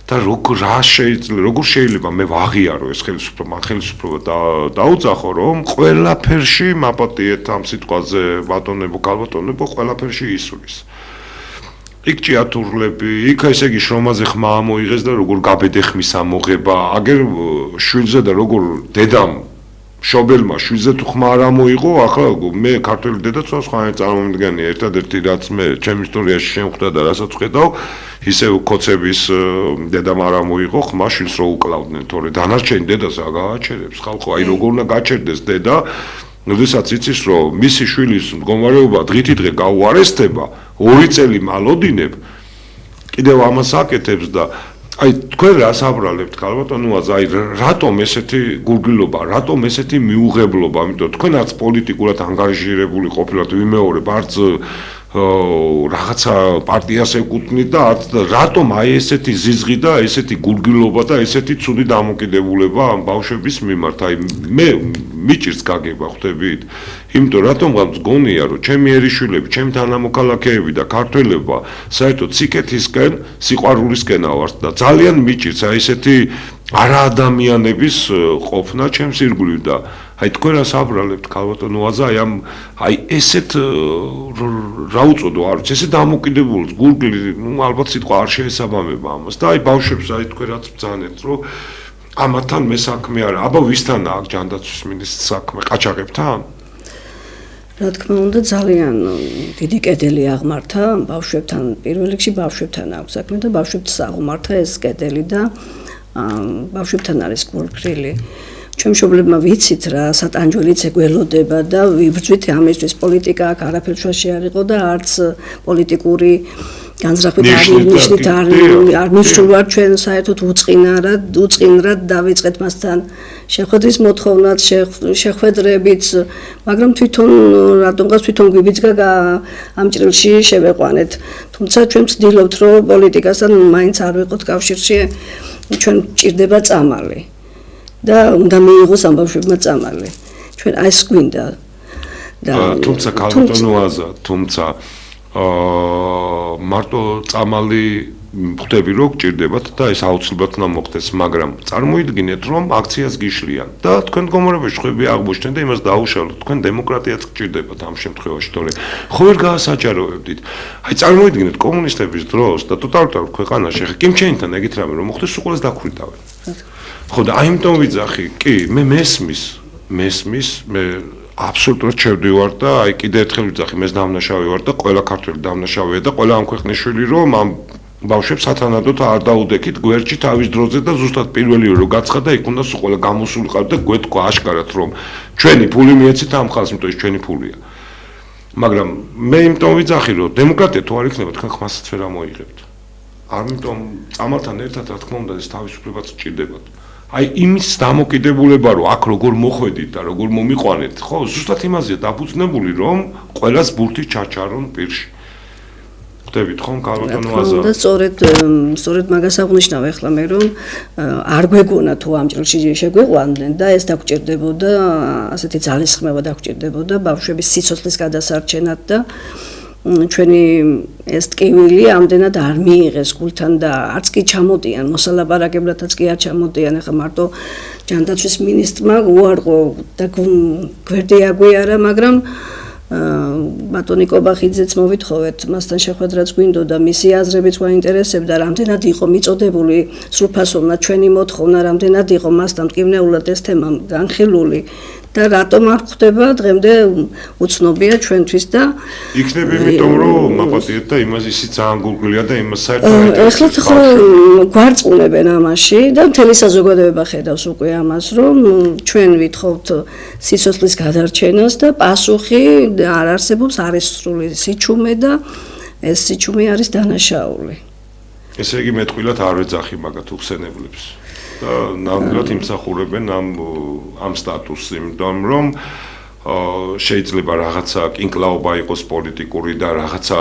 და როგორ შეიძლება მე ვაღიარო ეს ხელისუფლება, ხელისუფლება დაუძახო, რომ ყველაფერში მაპატიეთ ამ სიტყვაზე ბატონებო, ქალბატონებო, ყველაფერში ისulis. იქ ჭიათურლები, იქ ესე იგი შრომაზე ხმა ამოიღეს და როგორ გაბედე ხმის ამოღება, აგერ შვილზე და როგორ დედამ შობელმა შვილზე თუ ხმა არ ამოიღო, ახლა მე ქართველი დედაცვას ხარ წარმომიდგენია, ერთადერთი რაც მე ჩემ ისტორიაში შემხვდა და რასაც ხედავ, ისევ ქოცების დედამ არ ამოიღო, ხმა შვილს რო უკლავდნენ, თორე დანარჩენი დედას რა გააჩერებს ხალხო, აი როგორ უნდა გაჩერდეს დედა, როდესაც იცის რომ მისი შვილის მდგომარეობა დღითიდღე გაუარესდება, 2 წელი მალოდინებ, კიდევ ამას აკეთებს და აი თქვენ რას აბრალებთ ქალბატონოას, აი რატომ ესეთი გურგილობა, რატომ ესეთი მიუღებლობა, ამიტომ თქვენ არც პოლიტიკურად ანგარიჟირებული ყოფილიყავთ ვიმეორებ, არც რაღაცა პარტიას ეკუთვნით და არც რატომ აი ესეთი ზიზღი და ესეთი გურგილობა და ესეთი ცუდი დამოკიდებულება ამ ბავშვების მიმართ, აი მე მიჭირს გაგება ხვდებით? იმიტომ რატომღაც გონია რომ ჩემი ერიშვილები, ჩემი თანამოქალაქეები და ქართველება საერთოდ სიკეთისკენ, სიყვარულისკენ ავართ და ძალიან მიჭირს აი ესეთი არაადამიანების ყოფნა ჩემს ირგვლივ და აი თქვენ რას აბრალებთ ქალბატონოაზე აი ესეთ რა უწოდო არ ვიცი ესე დამოკიდებულს გურგლი ალბათ სიტყვა არ შეესაბამება ამას და აი ბავშვებს აი თქვენ რაც ბრძანეთ რომ ამათთან მე საქმე არა აბა ვისთან აქვს ჯანდაცვის მინისტრის საქმე ყაჩაღებთან რა თქმა უნდა ძალიან დიდი კედელი აღმართა ბავშვებთან პირველ რიგში ბავშვებთან აქვს საქმე და ბავშვებს აღმართა ეს კედელი და ბავშვებთან არის გულგრილი ჩვენ მშობლებმა ვიცით რა სატანჯველიც ეგველოდება და ვიბრძვით ამისთვის პოლიტიკა აქ არაფერ შუაში არ იყო და არც პოლიტიკური განზრახვით არ ნიშნულვარ ჩვენ საერთოდ უწყინრად დავიწყეთ მასთან შეხვედრის მოთხოვნად შეხვედრებით მაგრამ თვითონ რატომღაც თვითონ გვიბიძგა ამ ჭრილში შევეყვანეთ თუმცა ჩვენ ვცდილობთ რომ პოლიტიკასთან მაინც არ ვიყოთ კავშირში ჩვენ ჭირდება წამალი და უნდა მიიღოს ამ ბავშვებმა წამალი. ჩვენ ეს გვინდა. და თუმცა ქალბატონოაზა, თუმცა მარტო წამალი ხვდები რომ გჭირდებათ და ეს აუცილებლად უნდა მოხდეს, მაგრამ წარმოიდგინეთ რომ აქციას გიშლიან და თქვენ მდგომარეობაში ხვები აღმოჩნდნენ და იმას დაუშალოთ, თქვენ დემოკრატიაც გჭირდებათ ამ შემთხვევაში, თორე ხო ვერ გაასაჯაროებდით. აი წარმოიდგინეთ კომუნისტების დროს და ტოტალიტარ ქვეყანაში ხე კიმ ჩენთან ეგეთ რამე რომ მოხდეს უყურეს დაქვრიტავენ. ხო და აიმიტომ ვიძახი, კი, მე მესმის, მე აბსოლუტურად შევდივარ და აი კიდე ერთხელ ვიძახი, მე დამნაშავე ვარ და ყველა ქართველი დამნაშავეა და ყველა ამ ქვეყნის შვილი რომ ამ ბავშვებს სათანადოდ არ დაუდექით გვერდში თავის დროზე და ზუსტად პირველი რომ გაცხადა იქ უნდა ყველა გამოსულიყავ და გვეთქვა აშკარად რომ ჩვენი ფული მიეცით ამ ხალხს, იმიტომ ის ჩვენი ფულია. მაგრამ მე იმიტომ ვიძახი რომ დემოკრატია თუ არ იქნება თქვენ ხმასაც ვერ ამოიღებთ. ამიტომ წამალთან ერთად რა თქმა უნდა ეს თავისუფლებაც გჭირდებათ. აი იმის დამოკიდებულება რომ აქ როგორ მოხვედით და როგორ მომიყვანეთ, ხო, ზუსტად იმაზეა დაფუძნებული რომ ყველას ბურთი ჩაჩარონ პირში. ხვდებით ხომ ქალბატონოაზა? და სწორედ მაგას აღნიშნავ ახლა მე რომ არ გვეგონა თუ ამ ჭრილში შეგვიყვანდნენ და ეს დაგჭირდებოდა ასეთი ძალისხმევა დაგჭირდებოდა ბავშვების სიცოცხლის გადასარჩენად და ჩვენი ეს ტკივილი ამდენად არ მიიღეს გულთან და არც კი ჩამოდიან მოსალაპარაკებლათაც კი არ ჩამოდიან ახლა მარტო ჯანდაცვის მინისტრმა უარყო და გვერდი აგვიარა მაგრამ ბატონი კობახიძეც მოვითხოვეთ მასთან შეხვედრაც გვინდოდა მისი აზრებიც გვაინტერესებდა რამდენად იყო მიწოდებული სრულფასოვნად ჩვენი მოთხოვნა რამდენად იყო მასთან მტკივნეულად ეს თემა განხილული და რატომ არ ხდება დღემდე უცნობია ჩვენთვის და იქნება იმიტომ რომ მაპატიეთ და იმას ისიც ძალიან გულგრილია და იმას საერთოდ ეხლა ხო გვარწმუნებენ ამაში და მთელი საზოგადოება ხედავს უკვე ამას რომ ჩვენ ვითხოვთ სიცოცხლის გადარჩენას და პასუხი არ არსებობს არის სრული სიჩუმე და ეს სიჩუმე არის დანაშაული ესე იგი მეტყვილად არ ვეძახი მაგათ უხსენებლებს და ნამდვილად იმსახურებენ ამ სტატუსს, იმიტომ რომ შეიძლება რაღაცა კინკლაობა იყოს პოლიტიკური და რაღაცა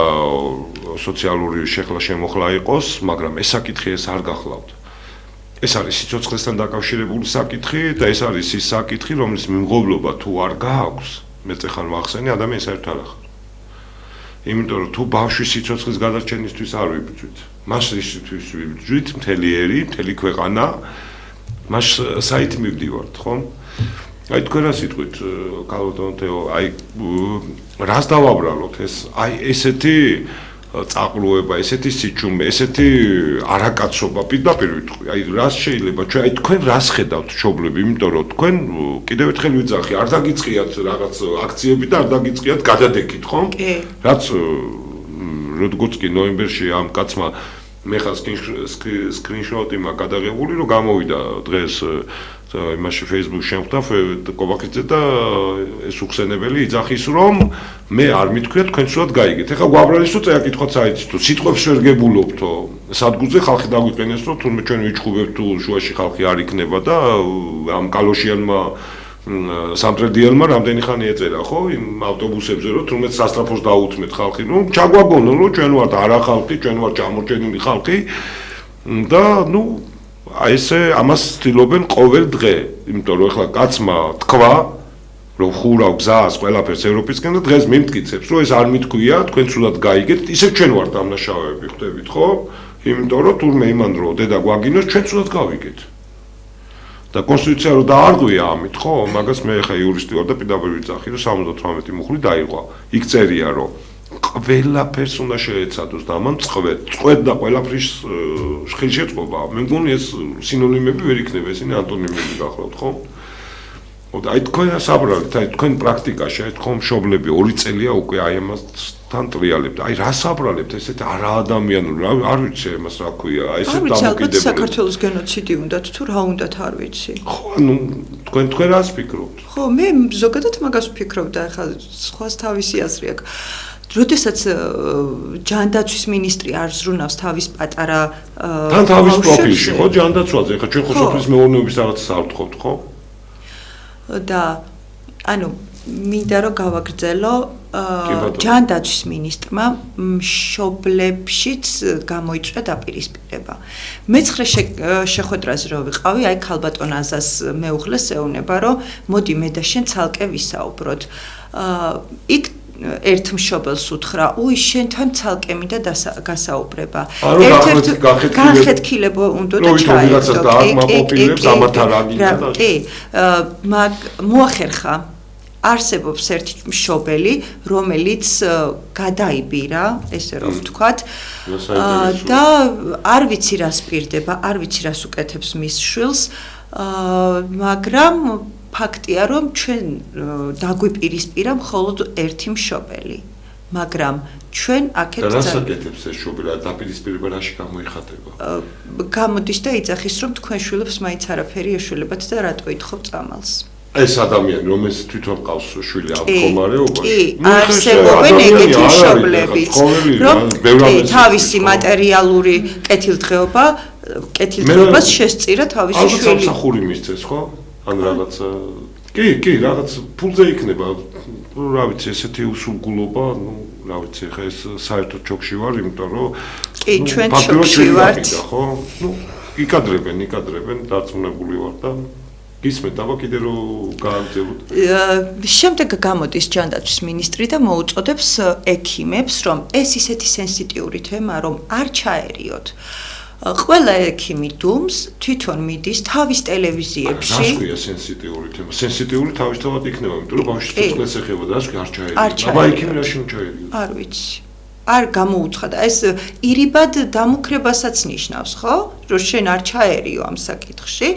სოციალური შეხლა-შემოხლა იყოს, მაგრამ ეს საკითხი ეს არ გახლავთ. ეს არის სიცოცხლესთან დაკავშირებული საკითხი და ეს არის ის საკითხი, რომლის მიმღებლობა თუ არ გააქვს, მე წეხან ვახსენე, ადამიანს საერთოდ არ ახარ. იმიტომ რომ თუ ბავშვის სიცოცხლის გადარჩენისთვის არ ვიბრძვით, მას ისისთვის ვიბრძვით მთელი ერი, მთელი ქვეყანა მას საით მივდივართ, ხო? აი თქვენ რა სიტყვით, ქალბატონო თეო, აი რას დავაბრალოთ ეს? აი ესეთი წაყრუება, ესეთი სიჩუმე, ესეთი არაკაცობა პირდაპირ ვიტყვი. აი რას შეიძლება ჩვენ აი თქვენ რას ხედავთ მშობლები, იმიტომ რომ თქვენ კიდევ ერთხელ ვიძახი, არ დაგიწყიათ რაღაც აქციები და არ დაგიწყიათ გადადეკით, ხო? კი. რაც როგორც კი ნოემბერში ამ კაცმა მე ხარ სკრინშოტი მაქვს გადაღებული, რომ გამოვიდა დღეს იმაში Facebook-ში შემხვდა კობახიძე და ეს უხსენებელი იძახის რომ მე არ მithქვია თქვენ სულად გაიგეთ. ეხლა გვაბრალისო წეაკითხვაც აიცით თუ სიტყვებს ვერ გებულობთო. სადგურზე ხალხი დაგვიყენეს რომ თურმე ჩვენ ვიჩხუბებთ თუ შუაში ხალხი არ იქნება და ამ კალოშიანმა სამტრედიელმა რამდენი ხანი ეწერა ხო იმ ავტობუსებზე რომ თურმე სასტრაფოს დაუთმეთ ხალხი რომ ჩაგვაგონო რომ ჩვენ ვართ არა ხალხი ჩვენ ვართ ჩამორჩენილი ხალხი და ნუ აი ესე ამას ცდილობენ ყოველ დღე იმიტომ რომ ეხლა კაცმა თქვა რომ ხურავ გზას ყველაფერს ევროპისკენ და დღეს მიმტკიცებს რომ ეს არ მithქვია თქვენ სულად გაიგეთ ისე ჩვენ ვართ დამნაშავეები ხვდებით ხო იმიტომ რომ თურმე იმან რომ დედა გვაგინოს ჩვენ სულად გავიგეთ და კონსტიტუცია რო დაარღვია ამით ხო მაგას მე ხა იურისტი ვარ და პირდაპირ ვიძახი რომ 78 მუხლი დაიყვა იქ წერია რომ ყველაფერს უნდა შეეცადოს და ამან წვეთ და ყველაფრის ხელშეწყობა მე მგონი ეს სინონიმები ვერ იქნება ესენი ანტონიმები გახლავთ ხო აი თქვენ საბრალეთ აი თქვენ პრაქტიკაში აი თქვენ მშობლები 2 წელია უკვე აი ამასთან ტრიალებთ აი რა საბრალეთ ესეთ არაადამიანური არ ვიცი ამას რა ქვია აი ესეთ დამოკიდებული საქართველოს გენოციდი უნდათ თუ რა უნდათ არ ვიცი ხო ანუ თქვენ რას ფიქრობთ ხო მე ზოგადად მაგას ვფიქრობ და ახლა სხვას თავისი აზრი აქვს როდესაც ჯანდაცვის მინისტრი არ ზრუნავს თავის პატარა თან თავის პროფილში ხო ჯანდაცვაზე ხა ჩვენ ხო სოფლის მეურნეობის რაღაცას არ ვთხოვთ ხო და ანუ მინდა რომ გავაგრძელო ჯანდაცვის მინისტრმა მშობლებშიც გამოიწვია დაპირისპირება. მეცხრე შეხვედრაზე რო ვიყავი, აი ქალბატონ აზას მეუღლეს ეუბნება, რომ მოდი მე და შენ ცალკე ვისაუბროთ. იქ ერთ მშობელს უთხრა, უი შენთან ცალკე მინდა გასაუბრება. ერთ-ერთ განხეთქილება უნდა და კი, მოახერხა არსებობს ერთი მშობელი, რომელიც გადაიბირა, ესე რომ ვთქვათ, და არ ვიცი რას პირდება, არ ვიცი რას უკეთებს მის შვილს, მაგრამ ფაქტია, რომ ჩვენ დაგვიპირისპირა მხოლოდ ერთი მშობელი, მაგრამ ჩვენ აქეთ რას აკეთებს ეს მშობელი, დაპირისპირება რაში გამოიხატება? გამოდის და იძახის, რომ თქვენ შვილებს მაინც არაფერი ეშველებათ და რატო ითხოვთ წამალს. ეს ადამიანი, რომელიც თვითონ ყავს შვილი ამ მდგომარეობაში, არსებობენ ეგეთი მშობლებიც, რომ თავისი მატერიალური კეთილდღეობას შესწირა თავისი შვილი. ალბათ სამსახური მისცეს, ხო? ან რაღაც კი, რაღაც ფულზე იქნება. რა ვიცი, ესეთი უსულგულობა, ну, რა ვიცი, ხა ეს საერთოდ ჩოქში ვარ, იმიტომ რომ კი, ჩვენ ჩოქში ვართ, ხო? ну, იკადრებენ, დარწმუნებული ვარ და გისმენთ, აბა კიდე რომ გააგრძელოთ. შემდეგ გამოდის ჯანდაცვის მინისტრი და მოუწოდებს ექიმებს, რომ ეს ისეთი სენსიტიური თემა, რომ არ ჩაერიოთ. ყველა ექიმი დუმს თვითონ მიდის თავის ტელევიზიებში. რას ქვია სენსიტიური თემა? სენსიტიური თავისთავად იქნება, იმიტომ რომ ბავშვი სიცოცხლეს ეხება და რას ქვია არ ჩაერიო. აბა ექიმი რაში ჩაერიო? არ ვიცი. არ გამოუცხადა. ეს ირიბად დამუქრებასაც ნიშნავს, ხო? რომ შენ არ ჩაერიო ამ საკითხში.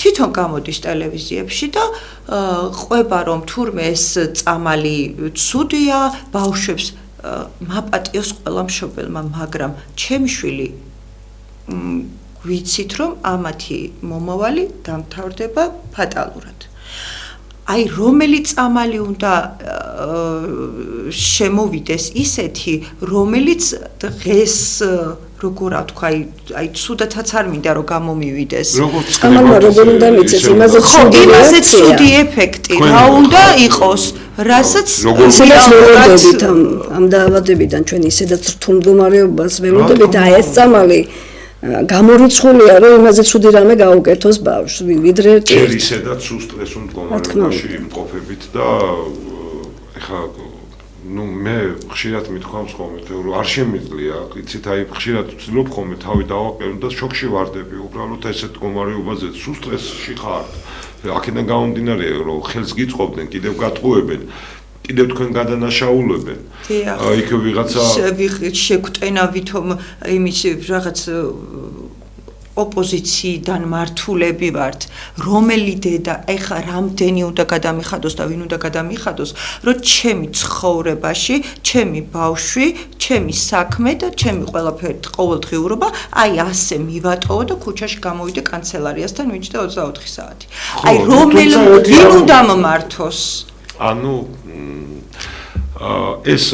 თვითონ გამოდის ტელევიზიებში და ყვება რომ თურმე ეს წამალი ცუდია, ბავშვებს მაპატიოს ყველა მშობელმა, მაგრამ ჩემი შვილი ვიცით რომ ამათი მომავალი დამთავრდება ფატალურად. აი რომელი წამალი უნდა შემოვიდეს ისეთი, რომელიც დღეს როგორ ვთქვა, აი ცუდათაც არ მინდა რომ გამომივიდეს. წამალმა როგორ უნდა მიცეს, იმაზე ცუდი ეფექტი რა უნდა იყოს, რასაც ისედაც ველოდებით ამ დაავადებიდან ჩვენ ისედაც რთულ მდგომარეობას ველოდებით აი ეს წამალი გამორიცხულია რომ იმაზე ცუდი რამე გაუკეთოს ბავშვს ვიდრე ჯერ ისედაც სუსტრესულ მდგომარეობაში იმყოფებით და ეხლა ну მე ხშირად მithქვამს ხოლმე რომ არ შემიძლია იცით აი ხშირად ვცდილობ ხოლმე თავი დავაყენო და შოქში ვარდები უბრალოდ ესეთ მდგომარეობაზე სუსტრესში ხარ აქედან გამომდინარე რომ ხელს გიწყობდნენ კიდევ გატყუებენ კიდევ თქვენ გადანაშაულებენ. იქ ვიღაცა შეგვტენა ვითომ იმის რაღაც ოპოზიციიდან მართულები ვართ, რომელი დედა ეხა რამდენი უნდა გადამიხადოს და ვინ უნდა გადამიხადოს, რომ ჩემი ცხოვრებაში, ჩემი ბავშვი, ჩემი საქმე და ჩემი ყველაფერი ყოველდღიურობა აი ასე მივატოვო და ქუჩაში გამოვიდე კანცელარიასთან ვიჯდე 24 საათი. აი რომელი ვინ უნდა მმართოს? ანუ ეს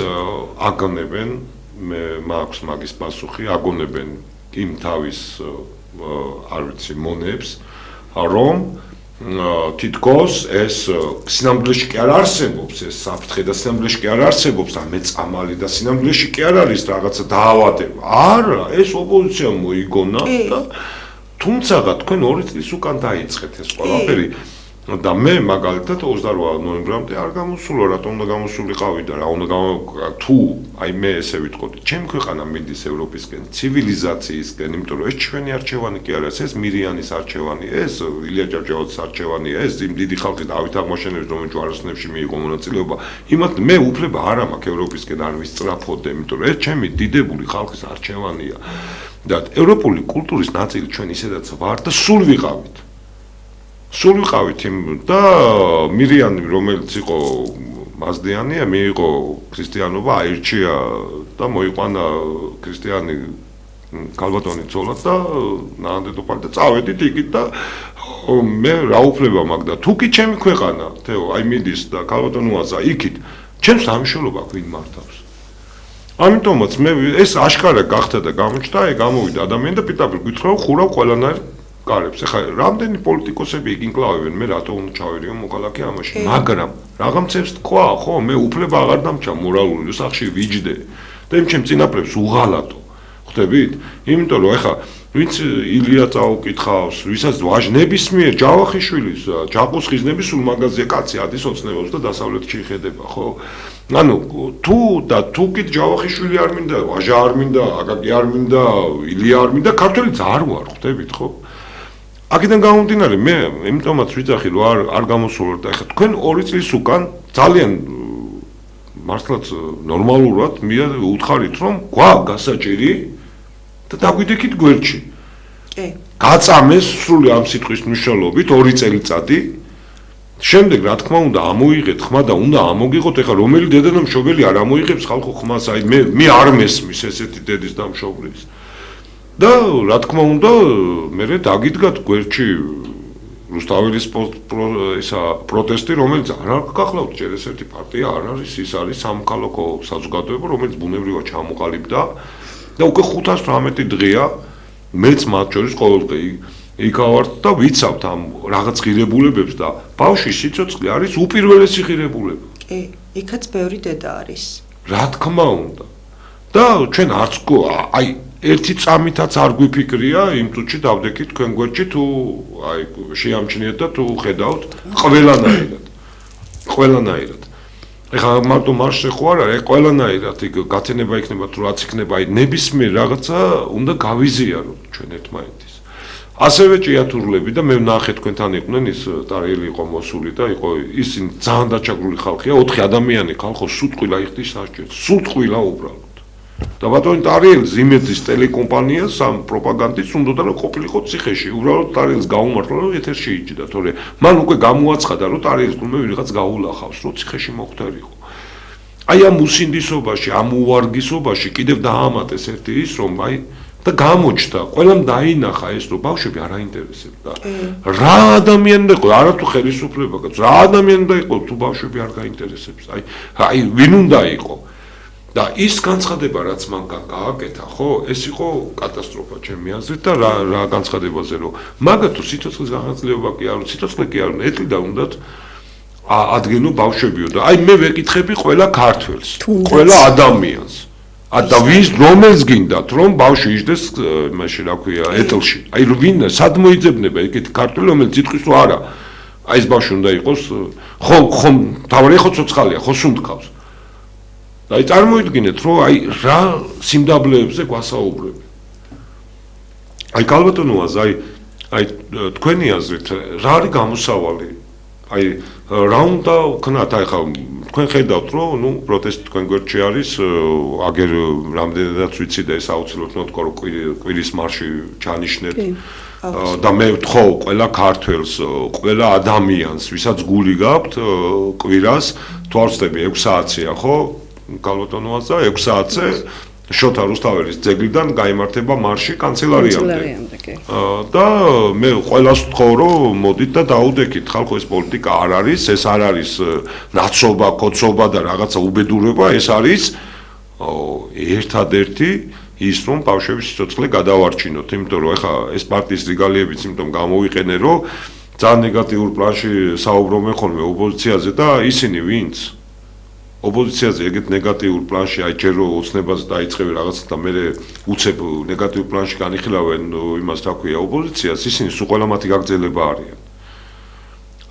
აგონებენ, მე მაქვს მაგის პასუხი, აგონებენ იმ თავის არ ვიცი მონებს, რომ თითქოს ეს სინამდვილეში კი არ არსებობს ეს საფრთხე და სინამდვილეში კი არ არსებობს ამეწამალი და სინამდვილეში კი არ არის რაღაცა დაავადება. არა, ეს ოპოზიცია მოიგონა და თუმცა თქვენ 2 წლის უკან დაიწყეთ ეს ყველაფერი. და მე მაგალითად 28 ნოემბრამდე არ გამოსულა, რატომ უნდა გამოსულიყავი და რა უნდა თუ აი მე ესე ვიტყოდი, ჩემი ქვეყანა მიდის ევროპისკენ, ცივილიზაციისკენ, იმიტომ რომ ეს ჩვენი არჩევანი კი არა, ეს მირიანის არჩევანი, ეს ილია ჭავჭავაძის არჩევანია, ეს იმ დიდი ხალხის დავით აღმაშენებლის რომელიც ჯვაროსნებში მიიღო მონაწილეობა. იმათ მე უფლება არ მაქვს ევროპისკენ არ ვისწრაფოდე, იმიტომ რომ ეს ჩემი დიდებული ხალხის არჩევანია. და ევროპული კულტურის ნაწილი ჩვენ ისედაც ვართ და სულ ვიყავით. სულ ვიყავით იმ და მირიანი რომელიც იყო მაზდიანია მიიღო ქრისტიანობა აირჩია და მოიყვანა ქრისტიანი ქალბატონი ცოლად და ნაანდედოფალი და წავედით იქით და მე რა უფლება მაქვს და თუ კი ჩემი ქვეყანა თეო აი მიდის და ქალბატონოაზა იქით ჩემს სამშობლოა ვინ მართავს ამიტომაც მე ეს აშკარა გახდა და გამოჩნდა აი გამოვიდა ადამიანი და პირდაპირ გითხრა ხურავ ყველანაირ კარებს. ეხლა რამდენი პოლიტიკოსები იგინკლავებენ, მე რატო უნდა ჩავერიო მოქალაქე ამაში, მაგრამ რაღაცებს თქვა, ხო, მე უფლება აღარ დამჭა მორალური სახში ვიჯდე და იმ ჩემ წინაპრებს უღალატო. ხვდებით? იმიტომ რომ ეხლა ვინც ილია წაუკითხავს, ვისაც ვაჟნებისმიერ ჯავახიშვილის, ჯაყუს ხიზნების სულ მაგაზია კაცი ადის ოცნებობს და დასავლეთში იხედება, ხო? ანუ თუ კი ჯავახიშვილი არ მინდა, ვაჟა არ მინდა, აკაკი არ მინდა, ილია არ მინდა, ქართველიც არ ვარ, ხვდებით, ხო? აქედან გამომდინარე მე იმიტომაც ვიძახი რომ არ გამოსულოთ და ეხლა თქვენ 2 წლის უკან ძალიან მართლაც ნორმალურად უთხარით რომ გვაქვს გასაჭირი და დაგვიდექით გვერდში. კი. გაწამეს სრული ამ სიტყვის მნიშვნელობით 2 წელიწადი. შემდეგ რა თქმა უნდა ამოიღეთ ხმა და უნდა ამოგიღოთ ეხლა რომელი დედა და მშობელი არ ამოიღებს ხალხო ხმას აი მე არ მესმის ესეთი დედის და მშობლის. და რა თქმა უნდა მე დაგიდგათ გვერდში რუსთაველის პროტესტი რომელიც არ გახლავთ ჯერ ესეთი პარტია არ არის ის არის სამოქალაქო საზოგადოება რომელიც ბუნებრივად ჩამოყალიბდა და უკვე 518 დღეა მეც მათ შორის ყოველდღე იქავართ და ვიცავთ ამ რაღაც ღირებულებებს და ბავშვის სიცოცხლე არის უპირველესი ღირებულება. კი, იქაც ბევრი დედა არის. რა თქმა უნდა. და ჩვენ არც აი ერთი წამითაც არ გვიფიქრია იმ წუთში დავდექით თქვენ გვერდში თუ აი შეამჩნიეთ და თუ ხედავთ ყველანაირად. ეხლა მარტო მარშზე ხო არ არის, ყველანაირად იქ გათენება იქნება თუ რაც იქნება, აი ნებისმიერ რაღაცა უნდა გავიზიაროთ ჩვენ ერთმანეთის. ასევე ჭიათურლები და მე ვნახე თქვენთან იყვნენ ის ტარიელი იყო მოსული და იყო ისინი ძალიან დაჩაგრული ხალხია, 4 ადამიანი ხალხო სულტყვილა იხდის სასჯელს, სულტყვილა უბრალოდ. და ბატონი ტარიელს იმედის ტელეკომპანიას ამ პროპაგანდით უნდოდა რომ ყოფილიყო ციხეში უბრალოდ ტარიელს გაუმართლა რომ ეთერში იჯდა თორე მან უკვე გამოაცხადა რომ ტარიელს თუნდაც ვიღაც გაულახავს რომ ციხეში მოხდარიყო აი ამ უსინდისობაში ამ უვარგისობაში კიდევ დაამატეს ერთი ის რომ აი და გამოჩნდა ყველამ დაინახა ეს რომ ბავშვები არ აინტერესებდა რა ადამიანი და იყო არა თუ ხელისუფლება რა ადამიანი და იყო თუ ბავშვები არ გაინტერესებს აი ვინ უნდა იყო და ის განცხადება რაც მან გააკეთა, ხო, ეს იყო კატასტროფა ჩემი აზრით და რა განცხადებაზე რომ მაგათო სიცოცხლის განხილვა კი არ, სიცოცხლე კი არ, ეთლიდა უნდათ ადგენო ბავშვებიო და აი მე ვეკითხები ყველა ქართველს, ყველა ადამიანს. და ვის რომელს გინდათ რომ ბავშვი იჯდეს მაშინ რა ქვია ეთლში. აი ვინ სად მოიძებნება ეგეთი ქართველი რომელიც იტყვის რომ არა. აი ეს ბავშვი უნდა იყოს ხო თავი ხო ცოცხალია, ხო სუნთქავს. აი წარმოიდგინეთ რომ აი რა სიმდაბლეებზე გვასაუბრები. აი ქალბატონოას აი თქვენი აზრით რა არის გამოსავალი? აი რა უნდა ვქნათ აი ხა თქვენ ხედავთ რომ ნუ პროტესტი თქვენ გვერდში არის აგერ რამდენადაც ვიცი და ეს აუცილებლად მეთქვა რომ კვირის მარში ჩანიშნეთ და მე ვთხოვ ყველა ქართველს ყველა ადამიანს ვისაც გული გაქვთ კვირას თვალსწრები 6 საათია ხო გალბატონოაც და 6 საათზე შოთა რუსთაველის ძეგლიდან გაიმართება მარში კანცელარიამდე და მე ყველას ვთხოვ რომ მოდით და დაუდექით ხალხო ეს პოლიტიკა არ არის ეს არ არის ნაცობა კოცობა და რაღაცა უბედურება ეს არის ერთადერთი ის რომ ბავშვების სიცოცხლე გადავარჩინოთ იმიტომ რომ ეხა ეს პარტიის რეგალიებიც იმიტომ გამოვიყენე რომ ძალიან ნეგატიურ პლანში საუბრობენ ხოლმე ოპოზიციაზე და ისინი ვინც ოპოზიციაზე ეგეთ ნეგატიურ პლანში აი ჯერ რომ ოცნებაზე დაიწყები რაღაცა და მე უცებ ნეგატიურ პლანში განიხილავენ იმას რა ქვია ოპოზიციას ისინი სულ ყველა მათი გაგრძელება არიან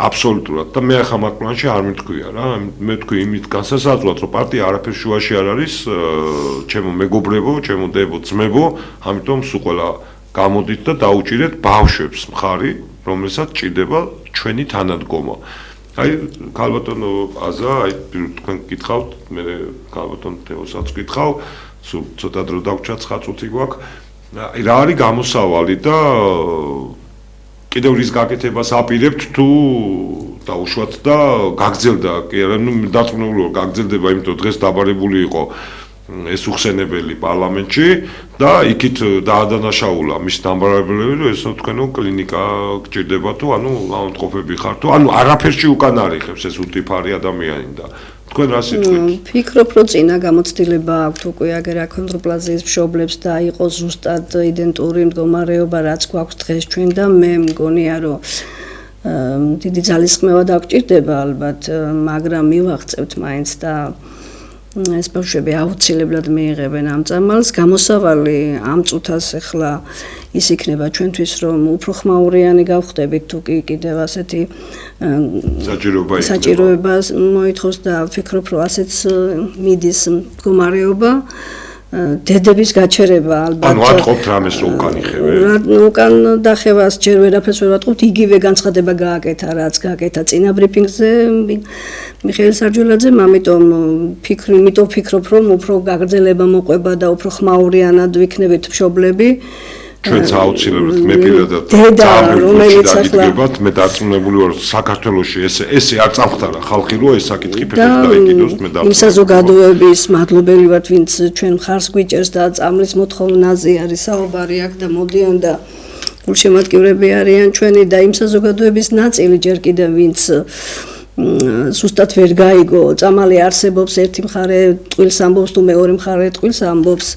აბსოლუტურად და მე ახლა მაგ პლანში არ მეთქვია რა მე თქვი იმით განსასაზღვრად რომ პარტია არაფერ შუაში არ არის ჩემო მეგობრებო ჩემო დებო ძმებო ამიტომ სულ ყველა გამოდით და დაუჭირეთ ბავშვებს მხარი რომელსაც ჭირდება ჩვენი თანადგომა აი ქალბატონო აზა აი თქვენ გითხავთ მე ქალბატონ თეოსაც გითხავ სულ ცოტა დრო დაგვჭა 9 წუთი გვაქვს აი რა არის გამოსავალი და კიდევ რის გაკეთებას აპირებთ თუ დაუშვათ და გაგრძელდა კი არა ნუ დაწუნებული გაგრძელდება იმიტომ დღეს დაბარებული იყო ეს უხსენებელი პარლამენტში და იქით დაადანაშაულა მის დამბარებლები რომ ეს თქვენო კლინიკა გჭირდება თუ ანუ ავადმყოფები ხარ თუ ანუ არაფერში უკან არიხებს ეს უტიფარი ადამიანი და თქვენ რა სიტყვით ფიქრობ რომ წინა გამოცდილება აქვთ უკვე აგერ აქონდროპლაზიის მშობლებს და იყო ზუსტად იდენტური მდგომარეობა რაც გვაქვს დღეს ჩვენ და მე მგონია რომ დიდი ძალისხმევა დაგჭირდება ალბათ მაგრამ მივაღწევთ მაინც და ეს ბავშვები აუცილებლად მიიღებენ ამ წამალს გამოსავალი ამ წუთას ახლა ის იქნება ჩვენთვის რომ უფრო ხმაურიანი გავხდებით თუ კი კიდევ ასეთი საჭიროება მოითხოვს და ვფიქრობ რომ ასეც მიდის მდგომარეობა დედების გაჩერება ალბათ ანუ ატყობთ რამეს რომ უკან იხევენ უკან დახევას ჯერ ვერაფერს ვერ ვატყობთ იგივე განცხადება გააკეთა რაც გააკეთა წინა ბრიფინგზე მიხეილ სარჯულაძემ ამიტომ ვფიქრობ რომ უფრო გაგრძელება მოყვება და უფრო ხმაურიანად ვიქნებით მშობლები ჩვენც აუცილებლად მე პირადად რომელიც ახლა მე დარწმუნებული ვარ საქართველოში ესე არ წამხდარა ხალხი რომ ეს საკითხი ფეხით დაიკიდოს მე დარწმუნებული იმ საზოგადოების მადლობელი ვართ ვინც ჩვენ მხარს გვიჭერს და წამლის მოთხოვნაზე არის საუბარი აქ და მოდიან და გულშემატკივრები არიან ჩვენი და იმ საზოგადოების ნაწილი ჯერ კიდევ ვინც ზუსტად ვერ გაიგო წამალი არსებობს ერთი მხარე ტყილს ამბობს თუ მეორე მხარე ტყილს ამბობს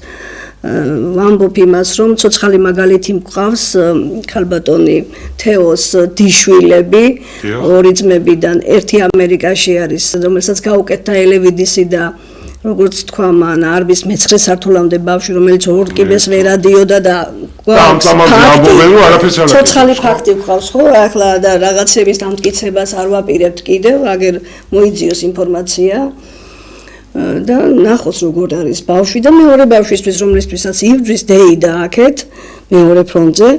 ვამბობ იმას რომ ცოცხალი მაგალითი მყავს ქალბატონი თეოს დიშვილები ორი ძმებიდან ერთი ამერიკაში არის რომელსაც გაუკეთა ელევიდისი და როგორც თქვა მან არბის მე-9 სართულამდე ბავშვი რომელიც ორ კიბეს ვერ ადიოდა და ცოცხალი ფაქტი ვყავს ხო ახლა და რაღაცების დამტკიცებას არ ვაპირებთ კიდევ აგერ მოიძიოს ინფორმაცია და ნახოს როგორ არის ბავშვი და მეორე ბავშვისთვის რომლისთვისაც იბრძვის დეი დააკეთ მეორე ფრონტზე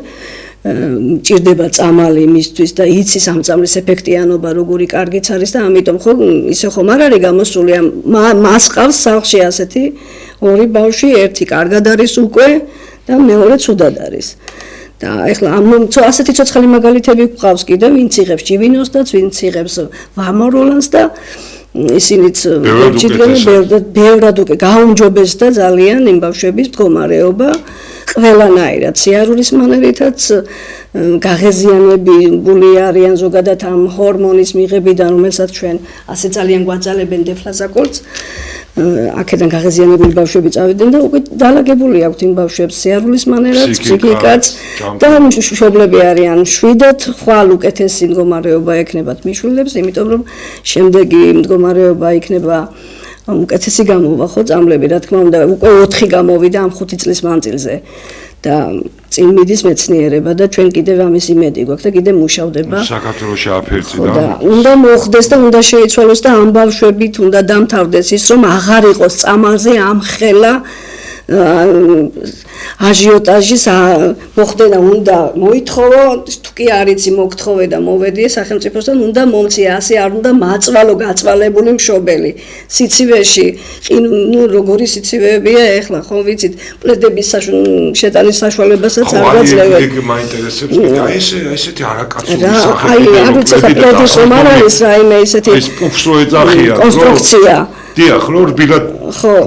ჭირდება წამალი მისთვის და იცის ამ წამლის ეფექტიანობა როგორი კარგიც არის და ამიტომ ხო ისე ხომ არ არის გამოსული მას ყავს სახლში ასეთი ორი ბავშვი ერთი კარგად არის უკვე და მეორე ცუდად არის და ეხლა ასეთი ცოცხალი მაგალითები გვყავს კიდევ ვინც იღებს ჭივინოსდაც ვინც იღებს ვამოროლანს და ისინიც ბევრად უკვე გაუმჯობესდა ძალიან იმ ბავშვების მდგომარეობა ყველანაირად სიარულის მანერითაც გაღეზიანებული არიან ზოგადად ამ ჰორმონის მიღებიდან რომელსაც ჩვენ ასე ძალიან გვაძალებენ დეფლაზაკოლს აქედან გაღეზიანებული ბავშვები წავიდნენ და უკვე დალაგებული აქვთ იმ ბავშვებს სიარულის მანერაც ფსიქიკაც და მშობლები არიან შვიდად ხვალ უკეთესი მდგომარეობა ექნებათ მიშვილებს იმიტომ რომ შემდეგი მდგომარეობა იქნება უკეთესი გამოვა ხო წამლები რა თქმა უნდა უკვე 4 გამოვიდა ამ 5 წლის მანძილზე და წინ მიდის მეცნიერება და ჩვენ კიდევ ამის იმედი გვაქვს და კიდევ მუშავდება საქართველოში აფერცი და უნდა მოხდეს და უნდა შეიცვალოს და ამ ბავშვებით უნდა დამთავრდეს ის რომ აღარ იყოს წამალზე ამხელა აჟიოტაჟის მოხდენა უნდა მოითხოვო, თუ კი არ იცი მოგთხოვე და მოვედიე სახელმწიფოსთან, უნდა მომწია, ასე არ უნდა მაწვალო გაწვალებული მშობელი. სიცივეში, ნუ როგორი სიცივეებია ეხლა, ხო ვიცით, პლედების შეტანის საშუალებასაც არ გაძლევენ. იქ მაინტერესებს, აი ესეთი არაკაცური სახე. აი, არ ვიცი ხა პლედი ხომ არ არის რაიმე ესეთი ეს პუფს რო ეძახიან, კონსტრუქცია. დიახ, რო რბილად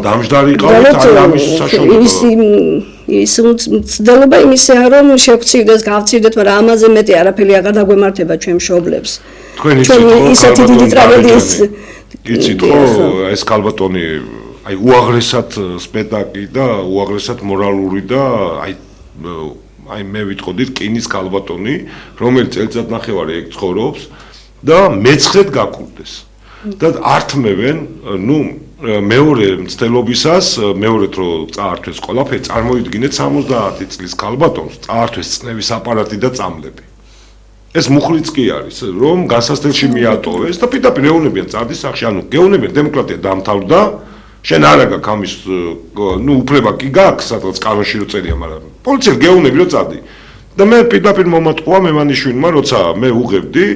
დამჯდარი იყავით, აი ამის საშუალება. ის მცდელობა იმისაა, რომ შევქცივდეს, გავცივდეთ, მაგრამ ამაზე მეტი არაფერი აღარ დაგვემართება ჩვენ მშობლებს. თქვენ ისეთი დიდი ტრაგედიის იცით ხო, ეს ქალბატონი აი უაღრესად სპექტაკლი და უაღრესად მორალური და აი მე ვიტყოდი რკინის ქალბატონი, რომელიც წელიწადნახევარი ეგ ცხოვრობს და მეცხრედ გაკურდეს. და ართმევენ, ნუ მეორე მცდელობისას, მეორედ რო წაართვეს ყველაფერი, წარმოიდგინეთ 70 წლის ქალბატონს წაართვეს წნევის აპარატი და წამლები. ეს მუხლიც კი არის, რომ გასასწრებში მიატოვეს და პირდაპირ ეუბნებიან წარდის სახში, ანუ გეუბნებიან დემოკრატია დამთავრდა, შენ არა გაქვს ამის, ნუ უფლება კი გაქვს, სადღაც კანონში რო წერია, მაგრამ პოლიციამ გეუბნები რომ წადი. და მე პირდაპირ მომატყუა მემანიშვილმა, როცა მე უღებდი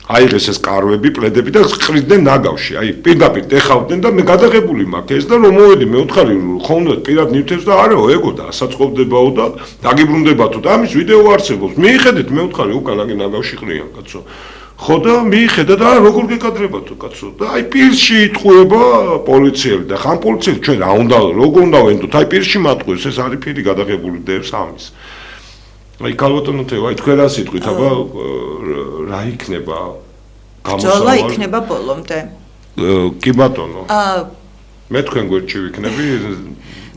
აიღეს ეს კარვები, პლედები და ყრიდნენ ნაგავში. აი, პირდაპირ ეხავდნენ და მე გადაღებული მაქვს ეს და რომ მოვედი მე ვთხარი ხონდა პირად ნივთებს და არაო ეგო და ასაწყობდებაო და დაგიბრუნდებათო და ამის ვიდეო არსებობს. მიიხედეთ მე ვთხარი უკან აგი ნაგავში ყრიან კაცო. ხო და მიიხედა და როგორ გეკადრებათო კაცო და აი პირში იტყუება პოლიციელი და ხან პოლიციელი ჩვენ რა უნდა როგორ უნდა ვენდოთ აი პირში მატყუეს ეს არის პირი გადაღებული დევს ამის. აი ქალბატონო თეო, აი თქვენ რა სიტყვით, აბა რა იქნება გამოსავალი? ბრძოლა იქნება ბოლომდე. კი ბატონო. მე თქვენ გვერდში ვიქნები.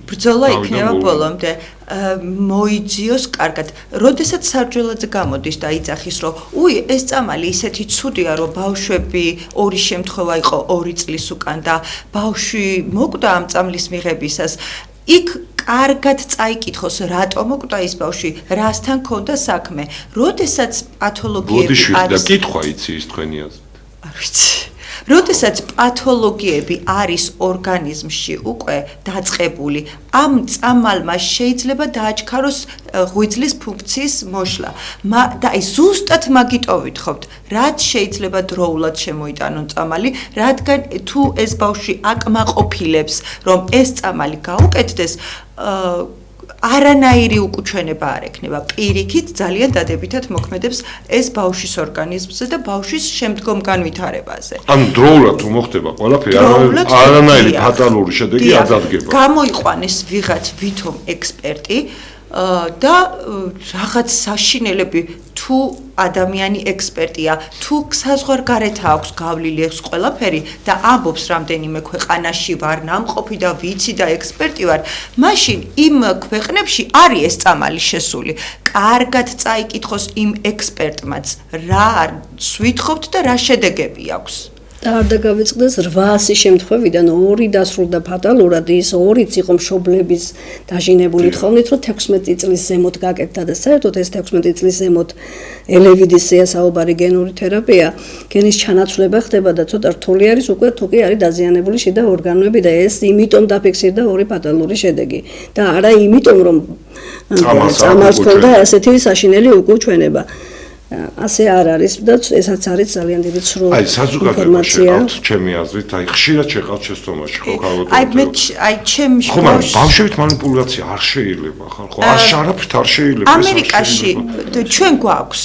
ბრძოლა იქნება ბოლომდე. მოიძიოს კარგად. როდესაც სარჯველაძე გამოდის და იცახის, რომ უი, ეს წამალი ისეთი ცუდია, რომ ბავშვები ორი შემთხვევა იყო 2 წლის უკან და ბავშვი მოკვდა ამ წამლის მიღებისას. იქ კარგად წაიკითხოს, რატომ მოკვდა ის ბავშვი, რასთან ქონდა საქმე. როდესაც პათოლოგიები არის და კითხვა იცი ის თქვენი აზრით. არ ვიცი. როდესაც პათოლოგიები არის ორგანიზმში უკვე დაწყებული, ამ წამალმა შეიძლება დააჩქაროს ღვიძლის ფუნქციის მოშლა. და აი ზუსტად მაგიტო ვითხოვთ, რაც შეიძლება დროულად შემოიტანონ წამალი, რადგან თუ ეს ბავშვი აკმაყოფილებს, რომ ეს წამალი გაუკეთდეს, არანაირი უკუჩვენება არ ექნება. პირიქით ძალიან დადებითად მოქმედებს ეს ბავშვის ორგანიზმზე და ბავშვის შემდგომ განვითარებაზე. ან დროულად თუ მოხდება ყველაფერი, არანაირი ფატალური შედეგი არ დადგება. გამოიყვანეს ვიღაც ვითომ ექსპერტი და რაღაც საშინელები თუ ადამიანი ექსპერტია, თუ საზღვარგარეთ აქვს გავლილი ეს ყველაფერი და ამბობს რამდენიმე ქვეყანაში ვარ ნამყოფი და ვიცი და ექსპერტი ვარ, მაშინ იმ ქვეყნებში არის ეს წამალი შესული. კარგად წაიკითხოს იმ ექსპერტმაც, რა სვითხოვთ და რა შედეგები აქვს. და არ დაგავიწყდეს 800 შემთხვევიდან 2 დასრულდა ფატალურად, ის 2-იც იყო მშობლების დაჟინებული თხოვნით, რომ 16 წლის ზემოთ გაკეთდა და საერთოდ ეს 16 წლის ზემოთ ელევიდისია საუბარი გენური თერაპია, გენის ჩანაცვლება ხდება და ცოტა რთული არის უკვე თუ კი არის დაზიანებული შიდა ორგანოები და ეს იმიტომ დაფიქსირდა 2 ფატალური შედეგი და არა იმიტომ რომ წამალს ქონდა ასეთი საშინელი უკუჩვენება. ასე არ არის და ესაც არის ძალიან დიდი სრული აი საზოგადოებაში ჩემი აზრით აი ხშირად შეყავთ შეცდომაში ხო ქალბატონო აი ჩემი ხო მაგრამ ბავშვებით манипуляცია არ შეიძლება ხო არაფრით არ შეიძლება ამერიკაში ჩვენ გვაქვს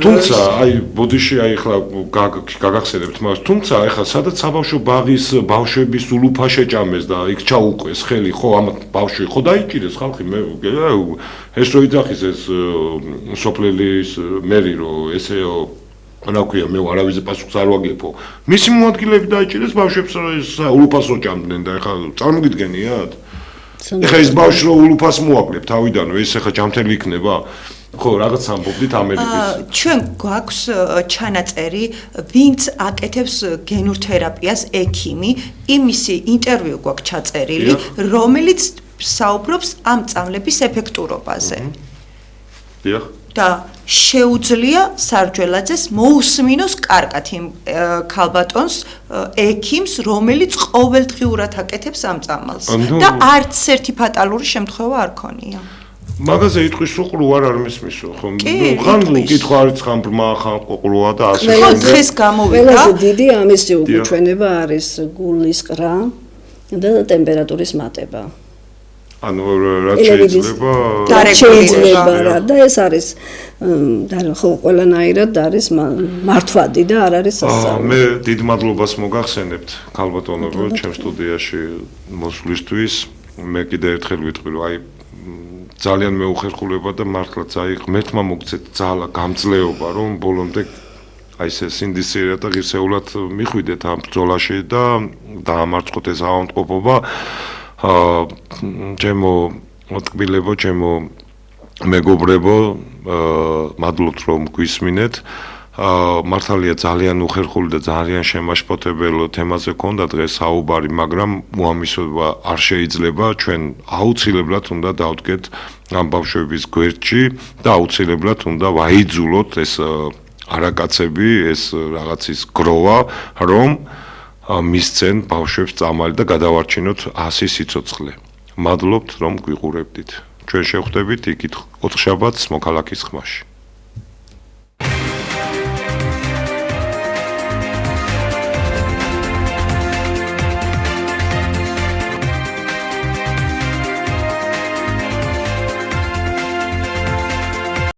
თუმცა აი ბოდიში აი ხლა გაგახსენებთ მას თუმცა აი ხლა სადაც საბავშვო ბაღის ბავშვების ულუფა შეჭამეს და იქ ჩაუყვეს ხელი ხო ამ ბავშვი ხო დაიჭირეს ხალხი მე ეს რო იძახის ეს სოფლელის მერი რომ ესეო რა ქვია მე არავის პასუხს არ ვაგებო მისი მოადგილეები დაიჭირეს ბავშვებს ულუფას რო ჭამდნენ და ეხლა წარმოგიდგენიათ ეხლა ეს ბავშვი რო ულუფას მოაკლებ თავიდანვე ეს ეხლა ჯამთელი იქნება ხო რაღაც ამბობდით ამერიკის ჩვენ გვაქვს ჩანაწერი ვინც აკეთებს გენურ თერაპიას ექიმი იმისი ინტერვიუ გვაქვს ჩაწერილი რომელიც საუბრობს ამ წამლების ეფექტურობაზე. დიახ. და შეუძლია სარჯველაძეს მოусმინოს კარგად იმ ქალბატონს ექიმს, რომელიც ყოველდღიურად აკეთებს ამ წამალს და არც ერთი ფატალური შემთხვევა არ ქონია. მაგაზე იტყვის უყრუ არ მისმის ხო? ხან კითხვა არის ხან ბრმა ხან ყოყრუა და ასე. ხო დღეს გამოვიდა. ყველაზე დიდი ამისი უკუჩვენება არის გულის ყრა და ტემპერატურის მატება. ანუ რაც შეიძლება რა და ეს არის ხო ყველანაირად არის მართვადი და არ არის სასწაული. მე დიდ მადლობას მოგახსენებთ ქალბატონებო ჩემ სტუდიაში მოსვლისთვის. მე კიდე ერთხელ ვიტყვი რომ აი ძალიან მეუხერხულება და მართლაც აი ღმერთმა მოგცეთ ძალა გამძლეობა რომ ბოლომდე აი ეს სინდისიერად და ღირსეულად მიხვიდეთ ამ ბრძოლაში და დაამარცხოთ ეს ავადმყოფობა. ჩემო ტკბილებო, ჩემო მეგობრებო, მადლობთ რომ გვისმინეთ. მართალია ძალიან უხერხული და ძალიან შემაშფოთებელ თემაზე გქონდა დღეს საუბარი, მაგრამ უამისობა არ შეიძლება, ჩვენ აუცილებლად უნდა დავდგეთ ამ ბავშვების გვერდში და აუცილებლად უნდა ვაიძულოთ ეს არაკაცები, ეს რაღაცის გროვა, რომ მისცენ ბავშვებს წამალი და გადავარჩინოთ 100 სიცოცხლე. მადლობთ რომ გვიყურებდით. ჩვენ შევხვდებით იქით 4 შაბათს მოქალაქის ხმაში.